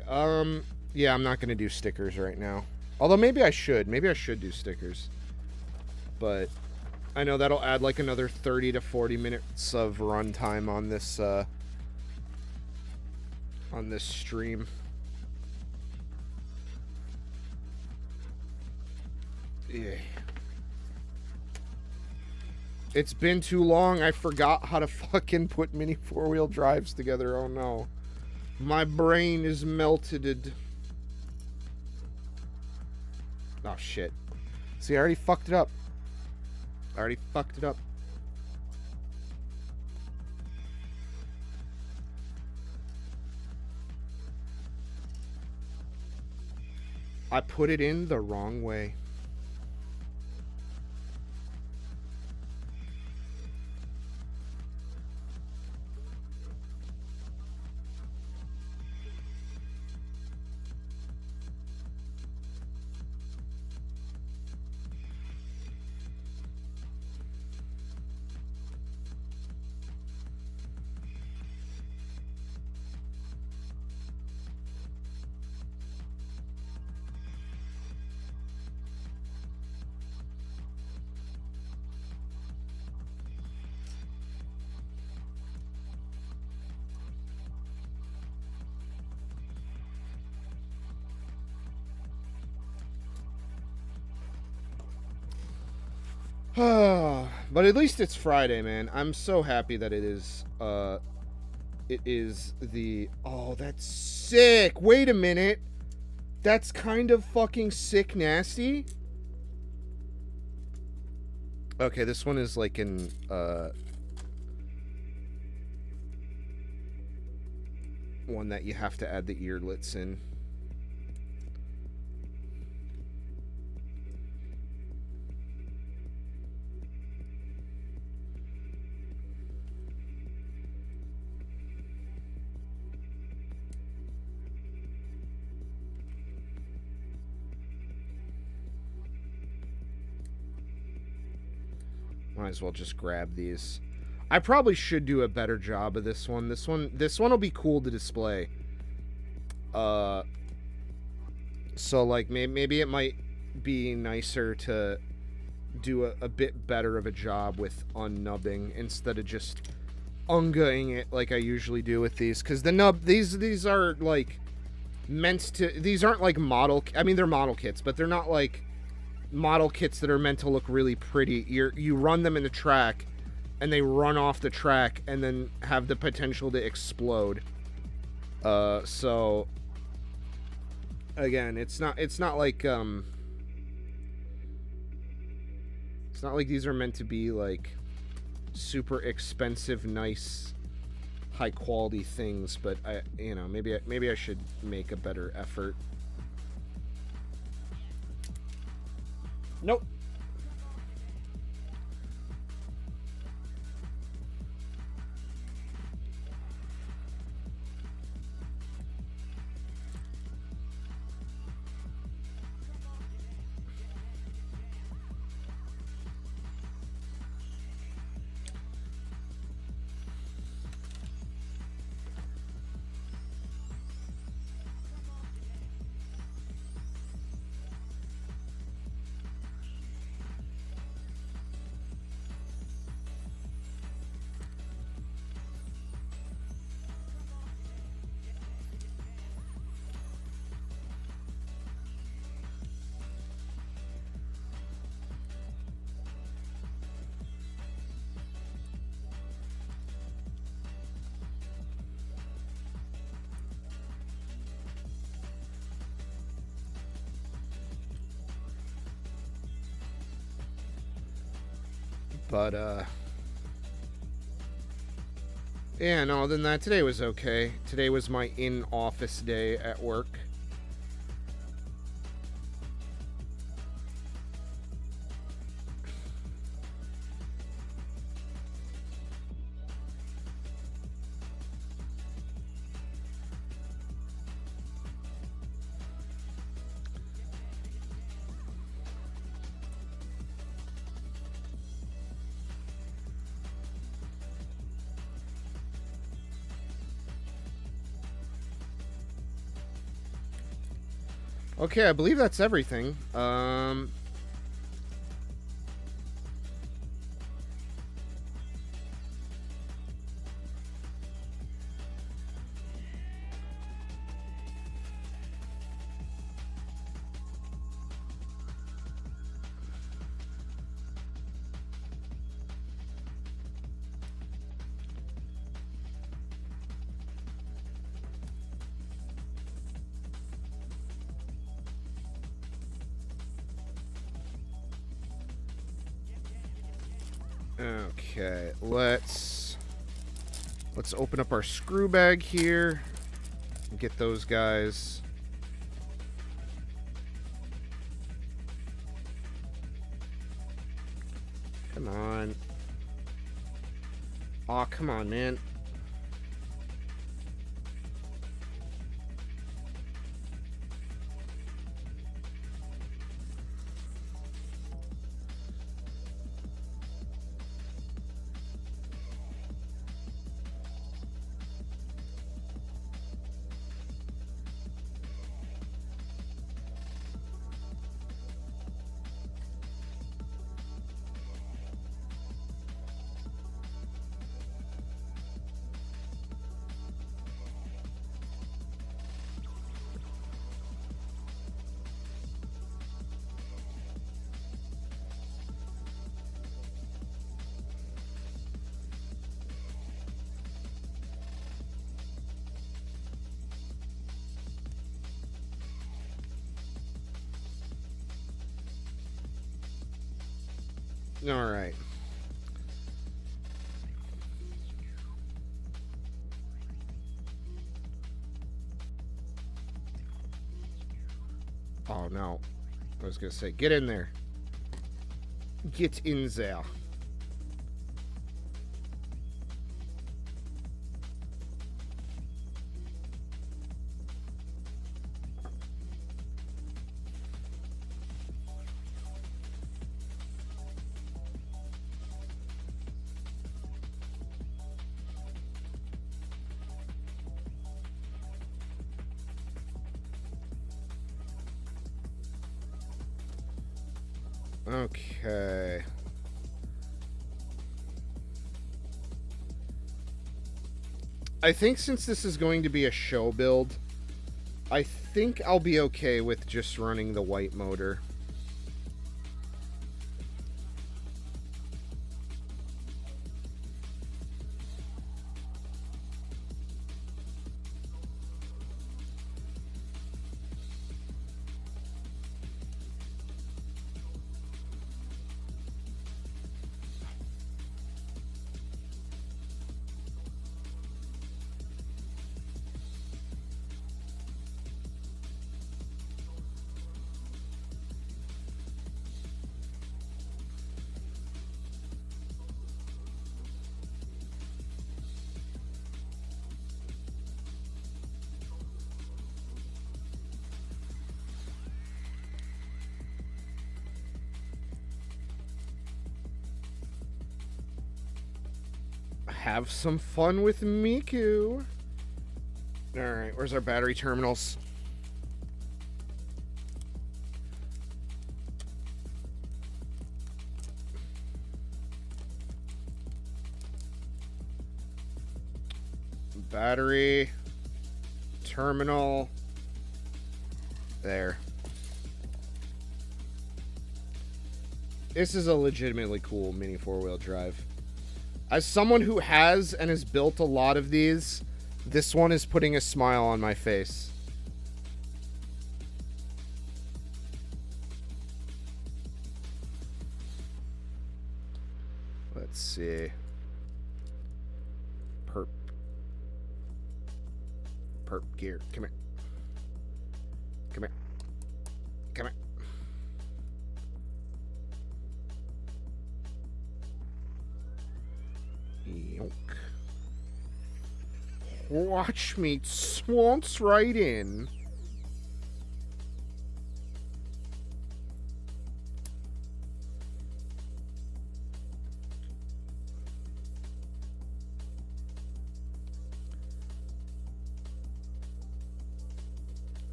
yeah, I'm not gonna do stickers right now. Although maybe I should. Maybe I should do stickers. But I know that'll add like another 30 to 40 minutes of runtime on this stream. Yeah. It's been too long. I forgot how to fucking put mini four-wheel drives together. Oh no. My brain is melted. Oh shit. See, I already fucked it up. I put it in the wrong way. But at least it's Friday, man. I'm so happy that it is the... Oh, that's sick. Wait a minute. That's kind of fucking sick nasty. Okay, this one is like an, one that you have to add the earlets in. Might as well just grab these. I probably should do a better job of this one. This one will be cool to display. So like maybe it might be nicer to do a bit better of a job with unnubbing instead of just ungaing it like I usually do with these. Because the nub, these are like meant to. These aren't like model. I mean, they're model kits, but they're not like model kits that are meant to look really pretty. You run them in the track and they run off the track and then have the potential to explode. So again, it's not like it's not like these are meant to be like super expensive, nice, high quality things, but maybe I should make a better effort. Nope. But, yeah, no, other than that, today was okay. Today was my in-office day at work. Okay, I believe that's everything. Okay, let's open up our screw bag here and get those guys. Come on. Aw, come on, man. Alright. Oh, no. I was gonna say, get in there. Get in there. Okay. I think since this is going to be a show build, I think I'll be okay with just running the white motor. Have some fun with Miku. Alright, where's our battery terminals? Battery terminal. There. This is a legitimately cool mini four-wheel drive. As someone who has and has built a lot of these, this one is putting a smile on my face. Let's see. Perp gear. Come here. Come here. Come here. Yonk. Watch me swans right in.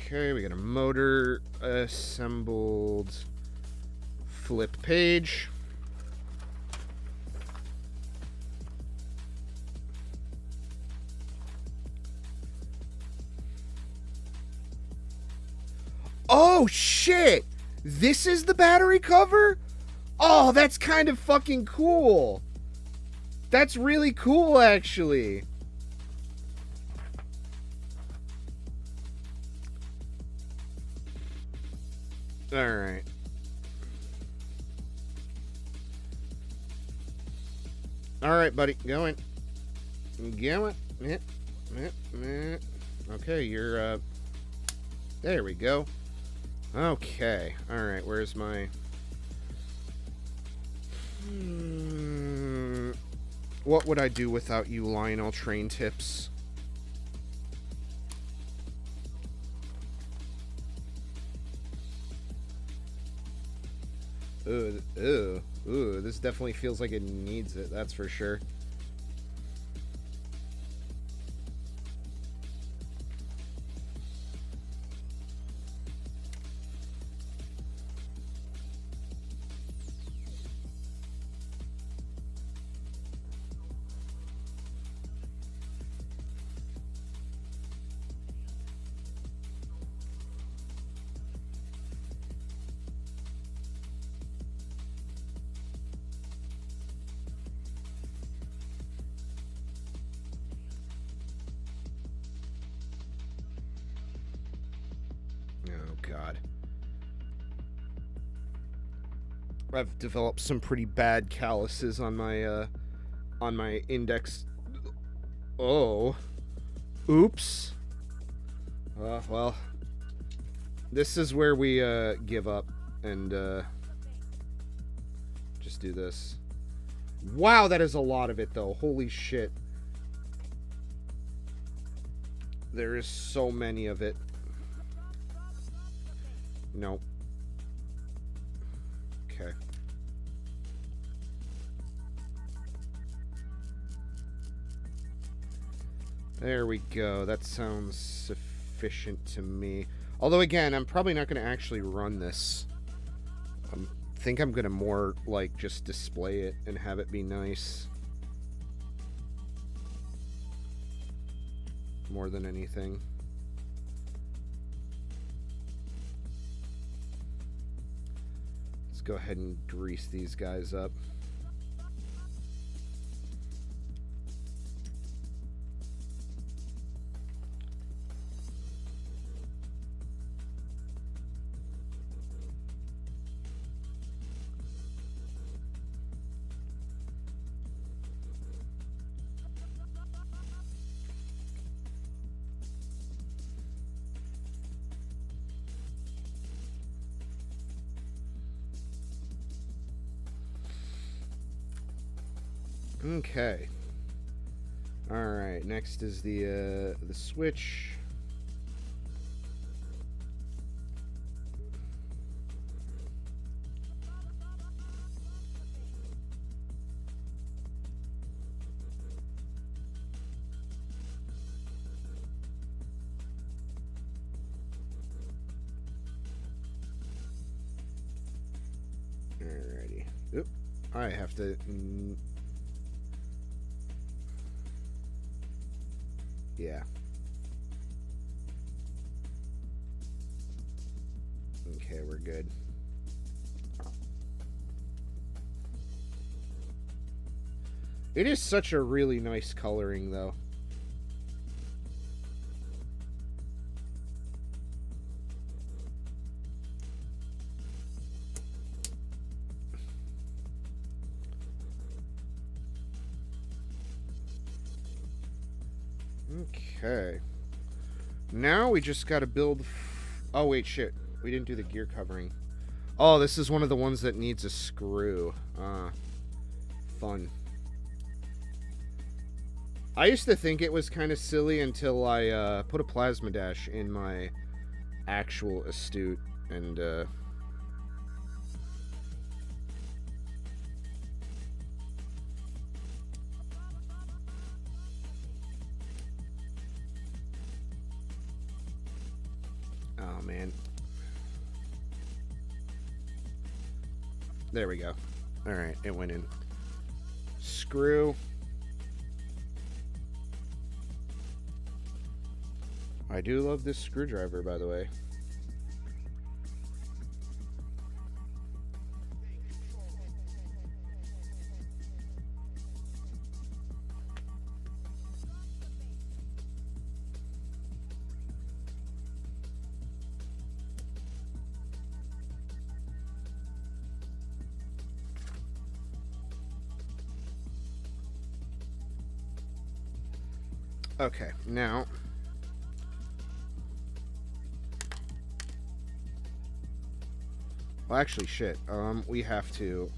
Okay, we got a motor assembled. Flip page. Oh, shit! This is the battery cover? Oh, that's kind of fucking cool. That's really cool, actually. Alright. Alright, buddy. Going. Going. Okay, you're, there we go. Okay. Alright, where's my... What would I do without you, Lionel Train Tips? Ooh, this definitely feels like it needs it, that's for sure. God. I've developed some pretty bad calluses on my index. Oh. Oops. Well. This is where we give up and just do this. Wow, that is a lot of it though. Holy shit. There is so many of it. Nope. Okay. There we go. That sounds sufficient to me. Although, again, I'm probably not going to actually run this. I think I'm going to more, like, just display it and have it be nice. More than anything. Let's go ahead and grease these guys up. Okay. All right. Next is the switch. Alrighty. Oop. I have to. Yeah. Okay, we're good. It is such a really nice coloring, though. Okay. Now we just got to build... Oh, wait, shit. We didn't do the gear covering. Oh, this is one of the ones that needs a screw. Fun. I used to think it was kind of silly until I put a plasma dash in my actual Astute, and oh man. There we go. Alright, it went in. Screw. I do love this screwdriver, by the way. Okay, now... Well, actually, shit. We have to...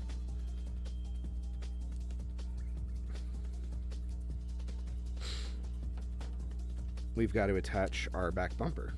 We've got to attach our back bumper.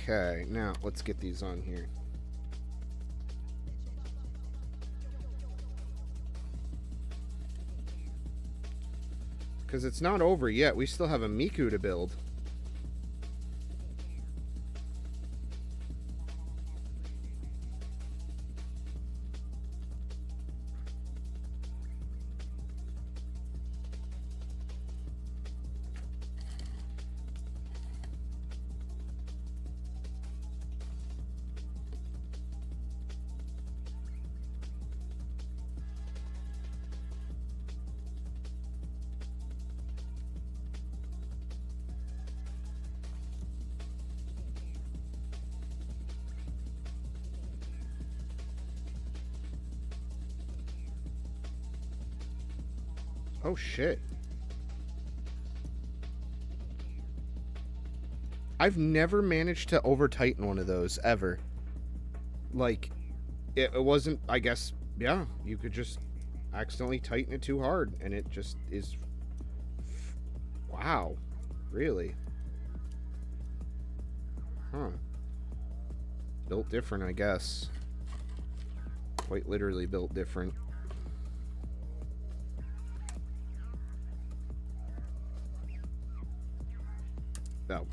Okay, now let's get these on here. Because it's not over yet. We still have a Miku to build. Oh, shit. I've never managed to over-tighten one of those, ever. Like, it wasn't, I guess, yeah, you could just accidentally tighten it too hard, and it just is... Wow. Really? Huh. Built different, I guess. Quite literally built different. Oh.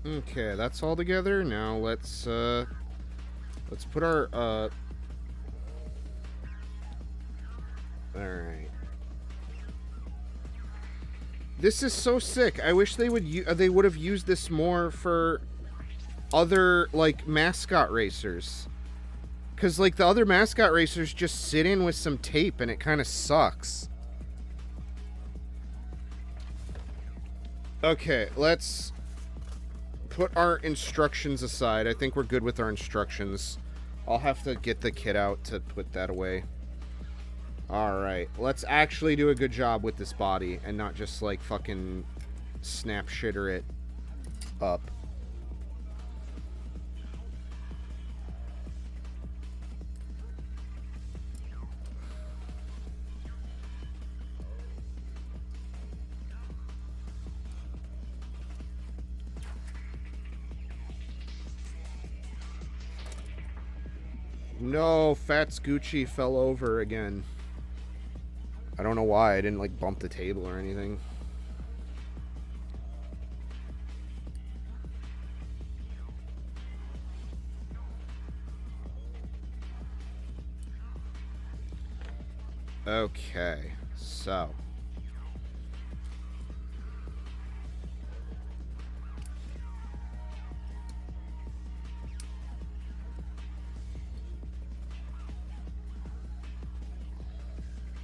Okay, that's all together. Now let's put our Alright. This is so sick. I wish they would have used this more for other, like, mascot racers. Because, like, the other mascot racers just sit in with some tape and it kind of sucks. Okay, let's put our instructions aside. I think we're good with our instructions. I'll have to get the kit out to put that away. Alright, let's actually do a good job with this body and not just, like, fucking snap shitter it up. No, Fats Gucci fell over again. I don't know why. I didn't, like, bump the table or anything. Okay, so...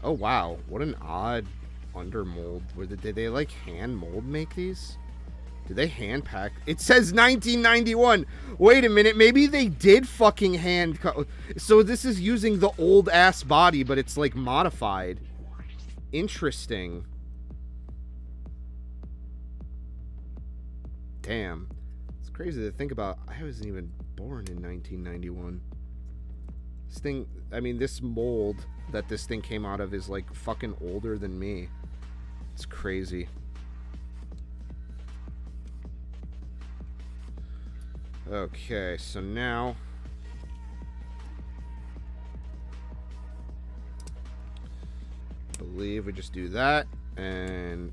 Oh, wow. What an odd undermold. Did they, like, hand mold make these? Did they hand pack? It says 1991. Wait a minute. Maybe they did fucking hand cut. So this is using the old-ass body, but it's, like, modified. Interesting. Damn. It's crazy to think about. I wasn't even born in 1991. This thing, I mean, this mold that this thing came out of is, like, fucking older than me. It's crazy. Okay, so now... I believe we just do that, and...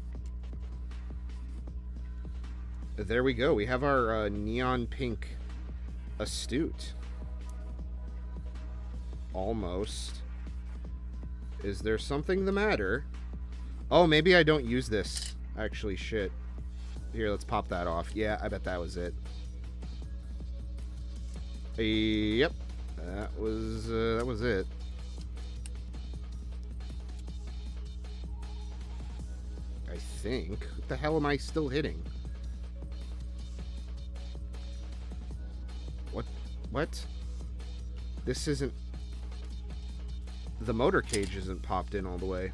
there we go. We have our neon pink astute. Almost. Is there something the matter? Oh, maybe I don't use this. Actually, shit. Here, let's pop that off. Yeah, I bet that was it. Yep. That was it. I think. What the hell am I still hitting? What? This isn't... the motor cage isn't popped in all the way.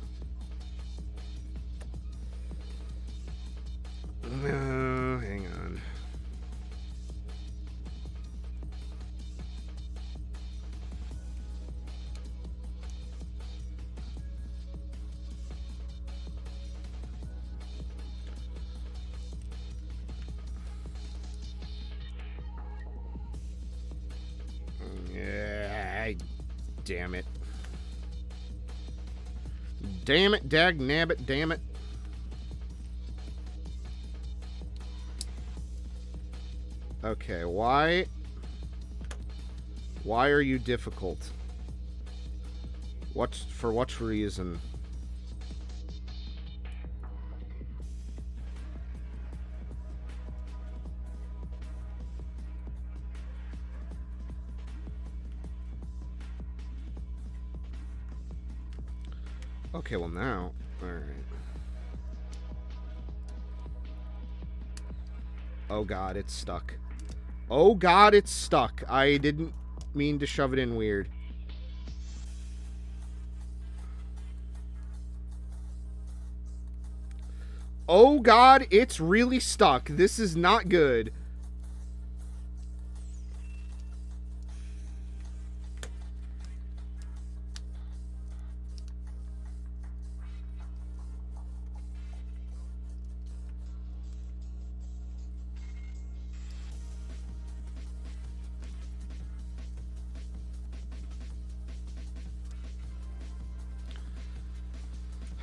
Hang on. Damn it. Damn it, dag nabbit, damn it. Okay, why are you difficult? For what reason? Okay, well now, alright. Oh god, it's stuck. Oh god, it's stuck. I didn't mean to shove it in weird. Oh god, it's really stuck. This is not good.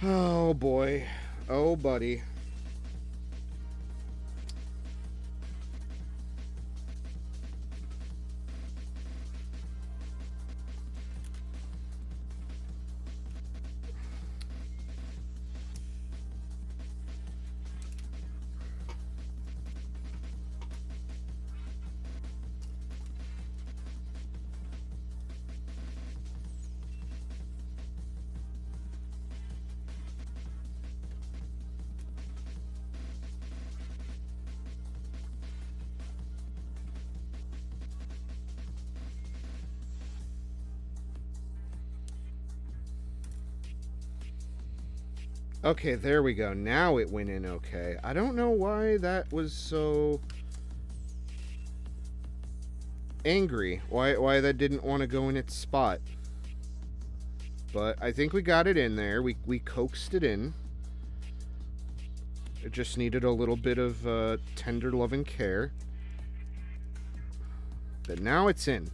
Oh boy. Oh buddy. Okay, there we go. Now it went in okay. I don't know why that was so angry. Why that didn't want to go in its spot. But I think we got it in there. We coaxed it in. It just needed a little bit of tender love and care. But now it's in.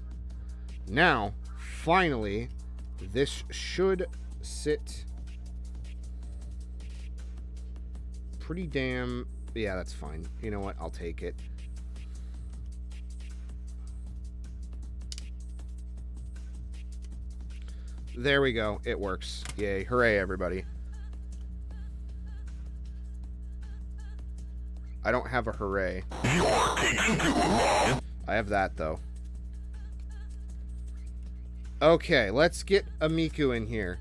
Now, finally, this should sit pretty damn... yeah, that's fine. You know what? I'll take it. There we go. It works. Yay. Hooray, everybody. I don't have a hooray. I have that, though. Okay, let's get a Miku in here.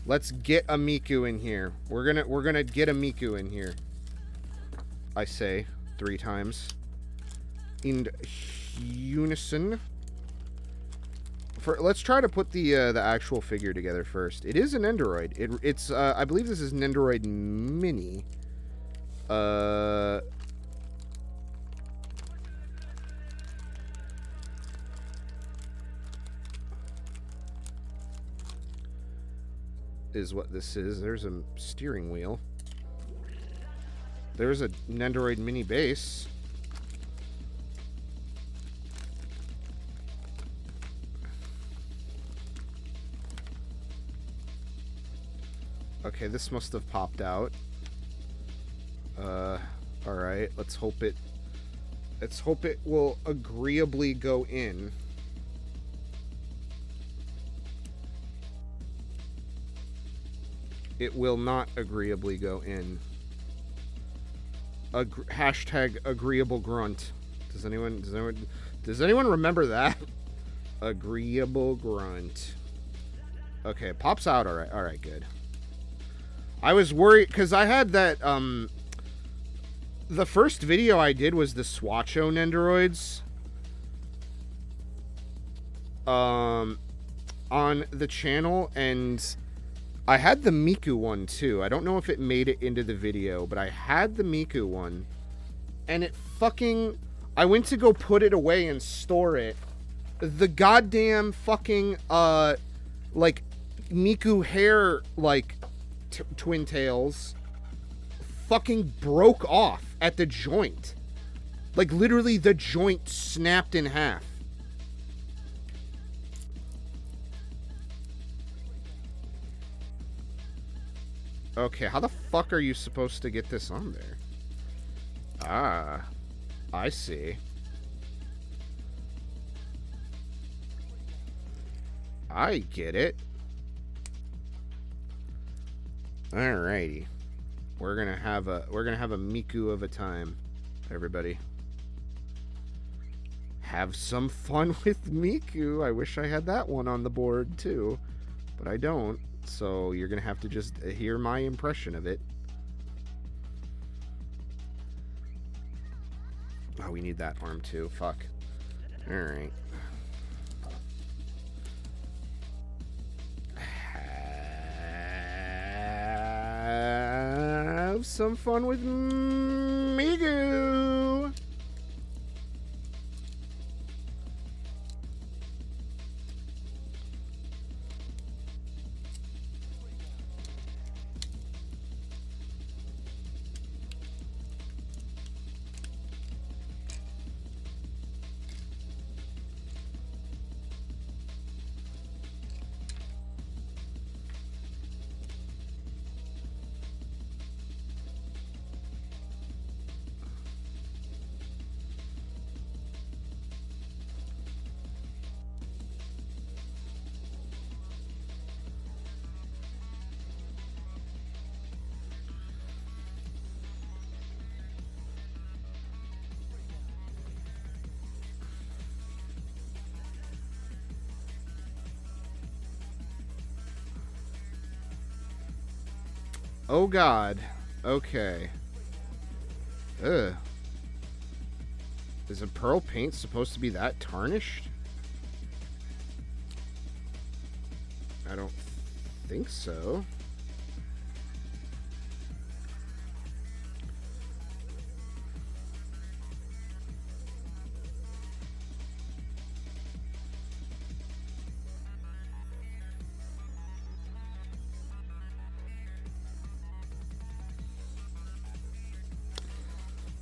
Let's get a Miku in here. We're gonna get a Miku in here. I say 3 times. In unison. Let's try to put the actual figure together first. It is an Nendoroid. It's I believe this is Nendoroid Mini. Is what this is. There's a steering wheel. There's a Nendoroid Mini base. Okay, this must have popped out. Alright, let's hope it will agreeably go in. It will not agreeably go in. Hashtag agreeable grunt. Does anyone remember that? Agreeable grunt. Okay, it pops out. Alright, good. I was worried because I had that the first video I did was the Swatcho Nendoroids on the channel, and I had the Miku one too. I don't know if it made it into the video, but I had the Miku one, and it fucking... I went to go put it away and store it. The goddamn fucking, like, Miku hair, like, twin tails fucking broke off at the joint. Like, literally the joint snapped in half. Okay, how the fuck are you supposed to get this on there? Ah, I see. I get it. Alrighty. We're gonna have a Miku of a time, everybody. Have some fun with Miku. I wish I had that one on the board too, but I don't. So you're gonna have to just hear my impression of it. Oh, we need that arm too. Fuck. Alright. Have some fun with Miku. Oh god. Okay. Ugh. Is a pearl paint supposed to be that tarnished? I don't think so.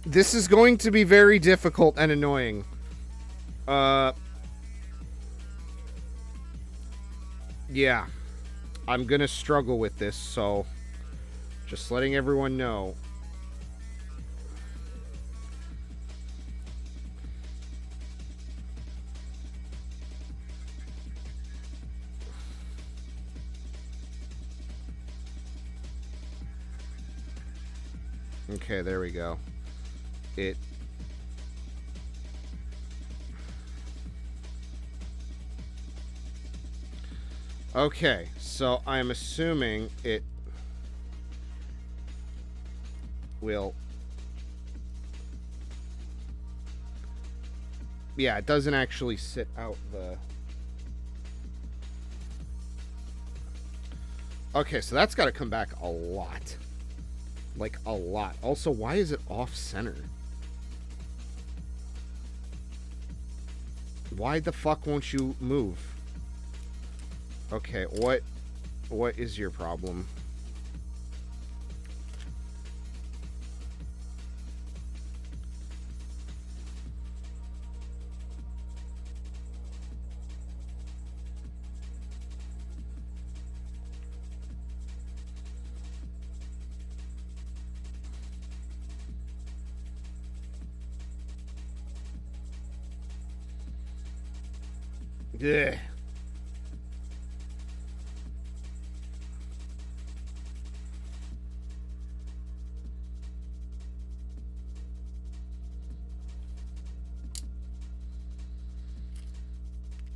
This is going to be very difficult and annoying. Yeah. I'm gonna struggle with this, so just letting everyone know. Okay, there we go. Okay, so I'm assuming it will... Yeah, it doesn't actually sit out the... Okay, so that's got to come back a lot. Like, a lot. Also, why is it off-center? Why the fuck won't you move? Okay, what is your problem? Ugh.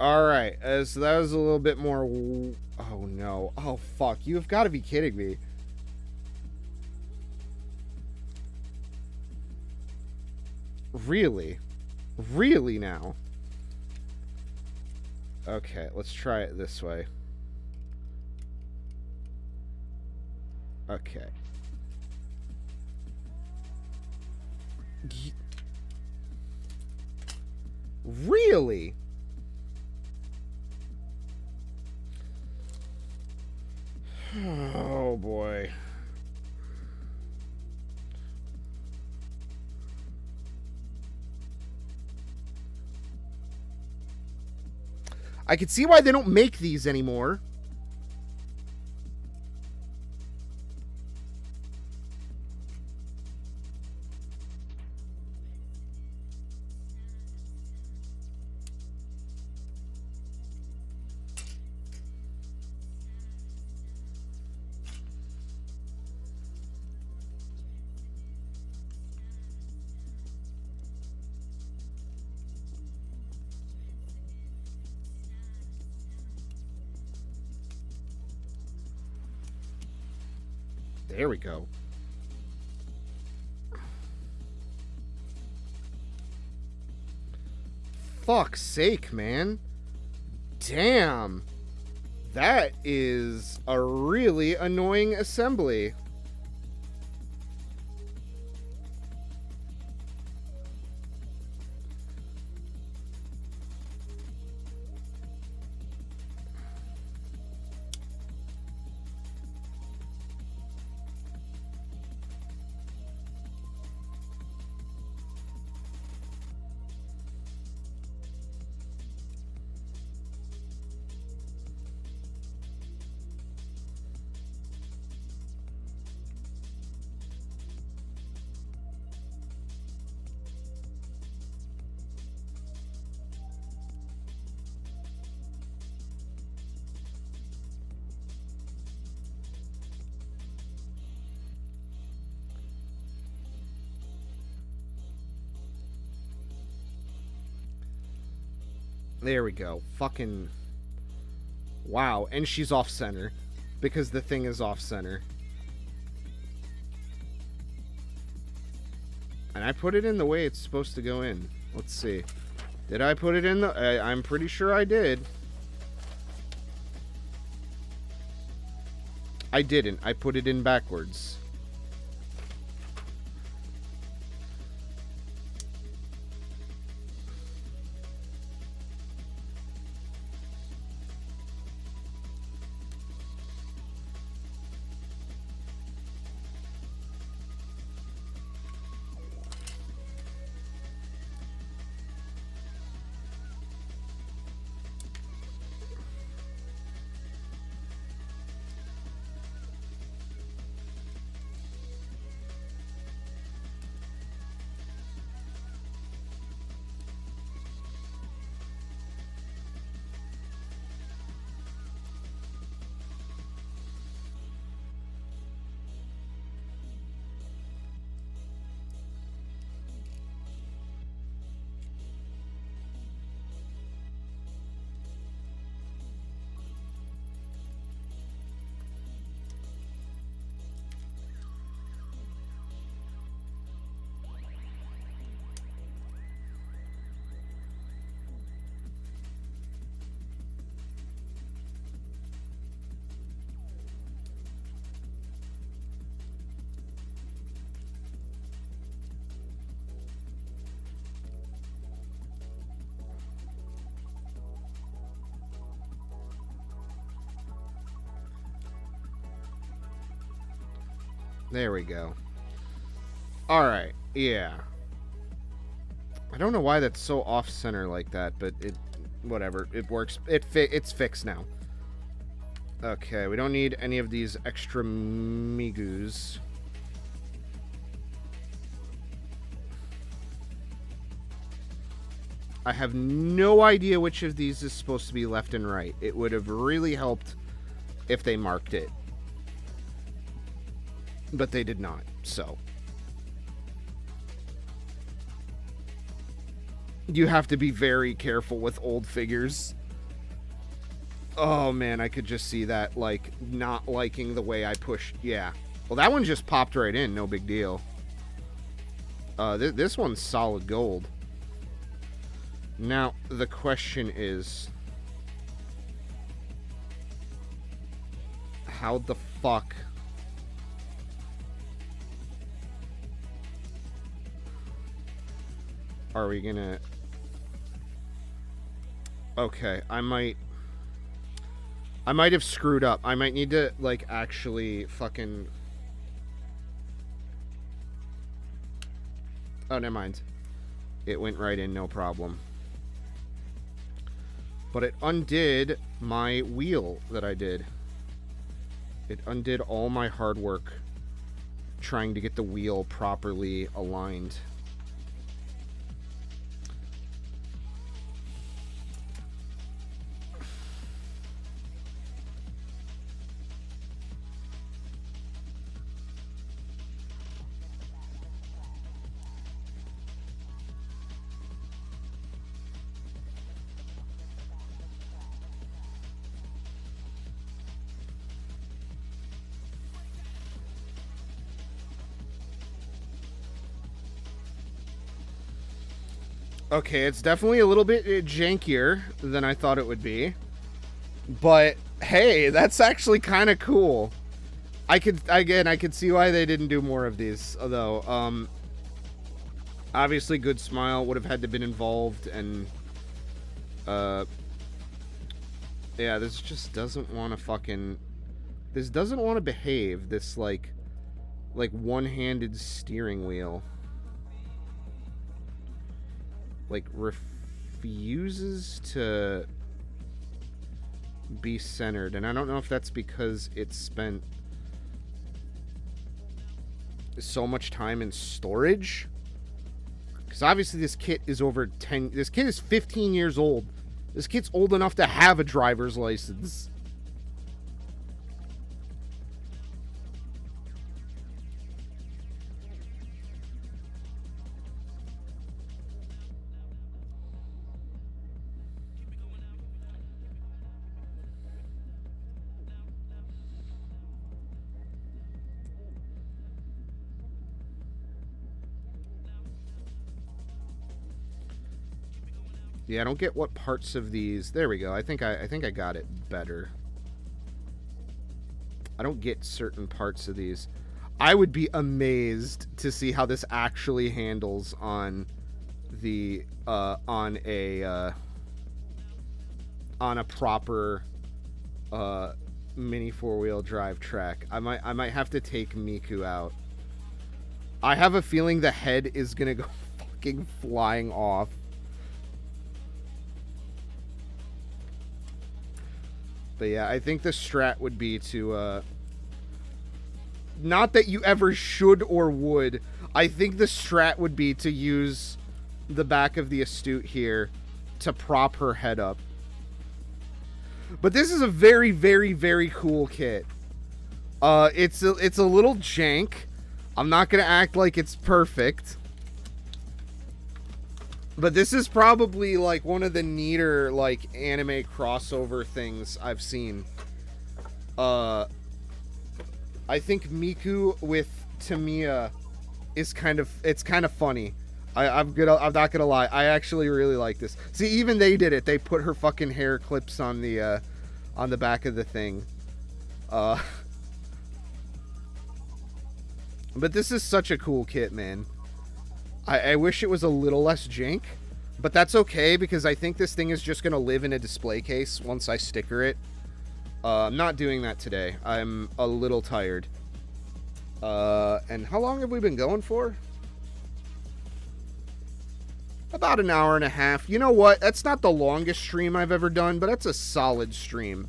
Alright, so that was a little bit more... Oh, no. Oh, fuck. You've got to be kidding me. Really? Really now? Okay, let's try it this way. Okay. Really? Oh, boy. I can see why they don't make these anymore. There we go. Fuck's sake, man. Damn. That is a really annoying assembly. There we go. Fucking... Wow. And she's off-center. Because the thing is off-center. And I put it in the way it's supposed to go in. Let's see. Did I put it in the... I'm pretty sure I did. I didn't. I put it in backwards. There we go. Alright, yeah. I don't know why that's so off-center like that, but it... Whatever, it works. It's fixed now. Okay, we don't need any of these extra migus. I have no idea which of these is supposed to be left and right. It would have really helped if they marked it. But they did not, so. You have to be very careful with old figures. Oh, man, I could just see that, like, not liking the way I pushed. Yeah. Well, that one just popped right in. No big deal. This one's solid gold. Now, the question is, how the fuck are we gonna... Okay, I might have screwed up. I might need to, like, actually fucking... Oh, never mind. It went right in, no problem. But it undid my wheel that I did. It undid all my hard work trying to get the wheel properly aligned. Okay, it's definitely a little bit jankier than I thought it would be. But, hey, that's actually kind of cool. I could see why they didn't do more of these. Although, obviously Good Smile would have had to been involved. And, yeah, this just doesn't want to fucking... This doesn't want to behave, this, like one-handed steering wheel. Like, refuses to be centered. And I don't know if that's because it spent so much time in storage. Because obviously this kit is over 10... This kit is 15 years old. This kit's old enough to have a driver's license. Yeah, I don't get what parts of these... There we go. I think I got it better. I don't get certain parts of these. I would be amazed to see how this actually handles on the on a proper mini four-wheel drive track. I might have to take Miku out. I have a feeling the head is gonna go fucking flying off. But yeah, I think the strat would be to, not that you ever should or would, I think the strat would be to use the back of the Astute here to prop her head up. But this is a very, very, very cool kit. It's a little jank. I'm not going to act like it's perfect. But this is probably, like, one of the neater, like, anime crossover things I've seen. I think Miku with Tamiya is kind of funny. I'm not gonna lie. I actually really like this. See, even they did it. They put her fucking hair clips on the back of the thing. But this is such a cool kit, man. I wish it was a little less jank, but that's okay because I think this thing is just going to live in a display case once I sticker it. I'm not doing that today. I'm a little tired. And how long have we been going for? About an hour and a half. You know what? That's not the longest stream I've ever done, but that's a solid stream.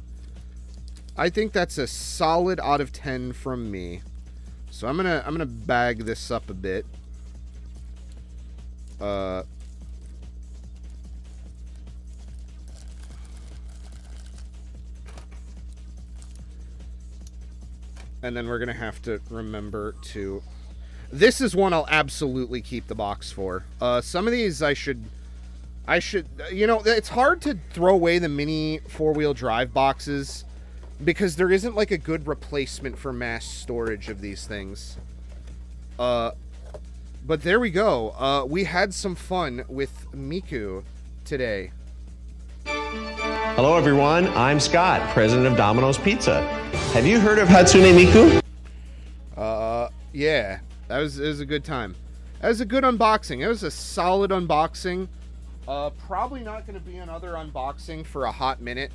I think that's a solid out of 10 from me. So I'm gonna bag this up a bit. And then we're going to have to remember to... This is one I'll absolutely keep the box for. Some of these I should... You know, it's hard to throw away the mini four-wheel drive boxes because there isn't, like, a good replacement for mass storage of these things. But there we go. We had some fun with Miku today. Hello, everyone. I'm Scott, president of Domino's Pizza. Have you heard of Hatsune Miku? Yeah. It was a good time. That was a good unboxing. It was a solid unboxing. Probably not going to be another unboxing for a hot minute.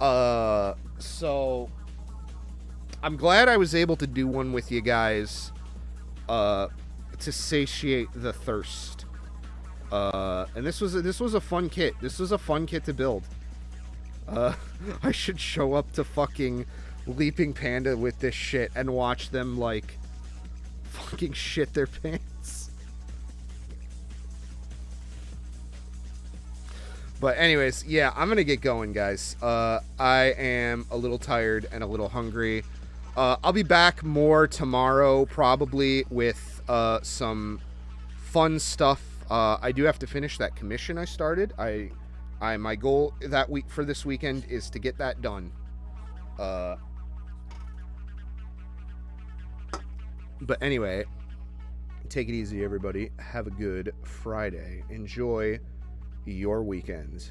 So I'm glad I was able to do one with you guys, to satiate the thirst. And this was a fun kit. This was a fun kit to build. I should show up to fucking Leaping Panda with this shit and watch them, like, fucking shit their pants. But anyways, yeah, I'm gonna get going, guys. I am a little tired and a little hungry. I'll be back more tomorrow, probably, with some fun stuff. I do have to finish that commission I started. My goal that week for this weekend is to get that done. But anyway, take it easy, everybody. Have a good Friday. Enjoy your weekend.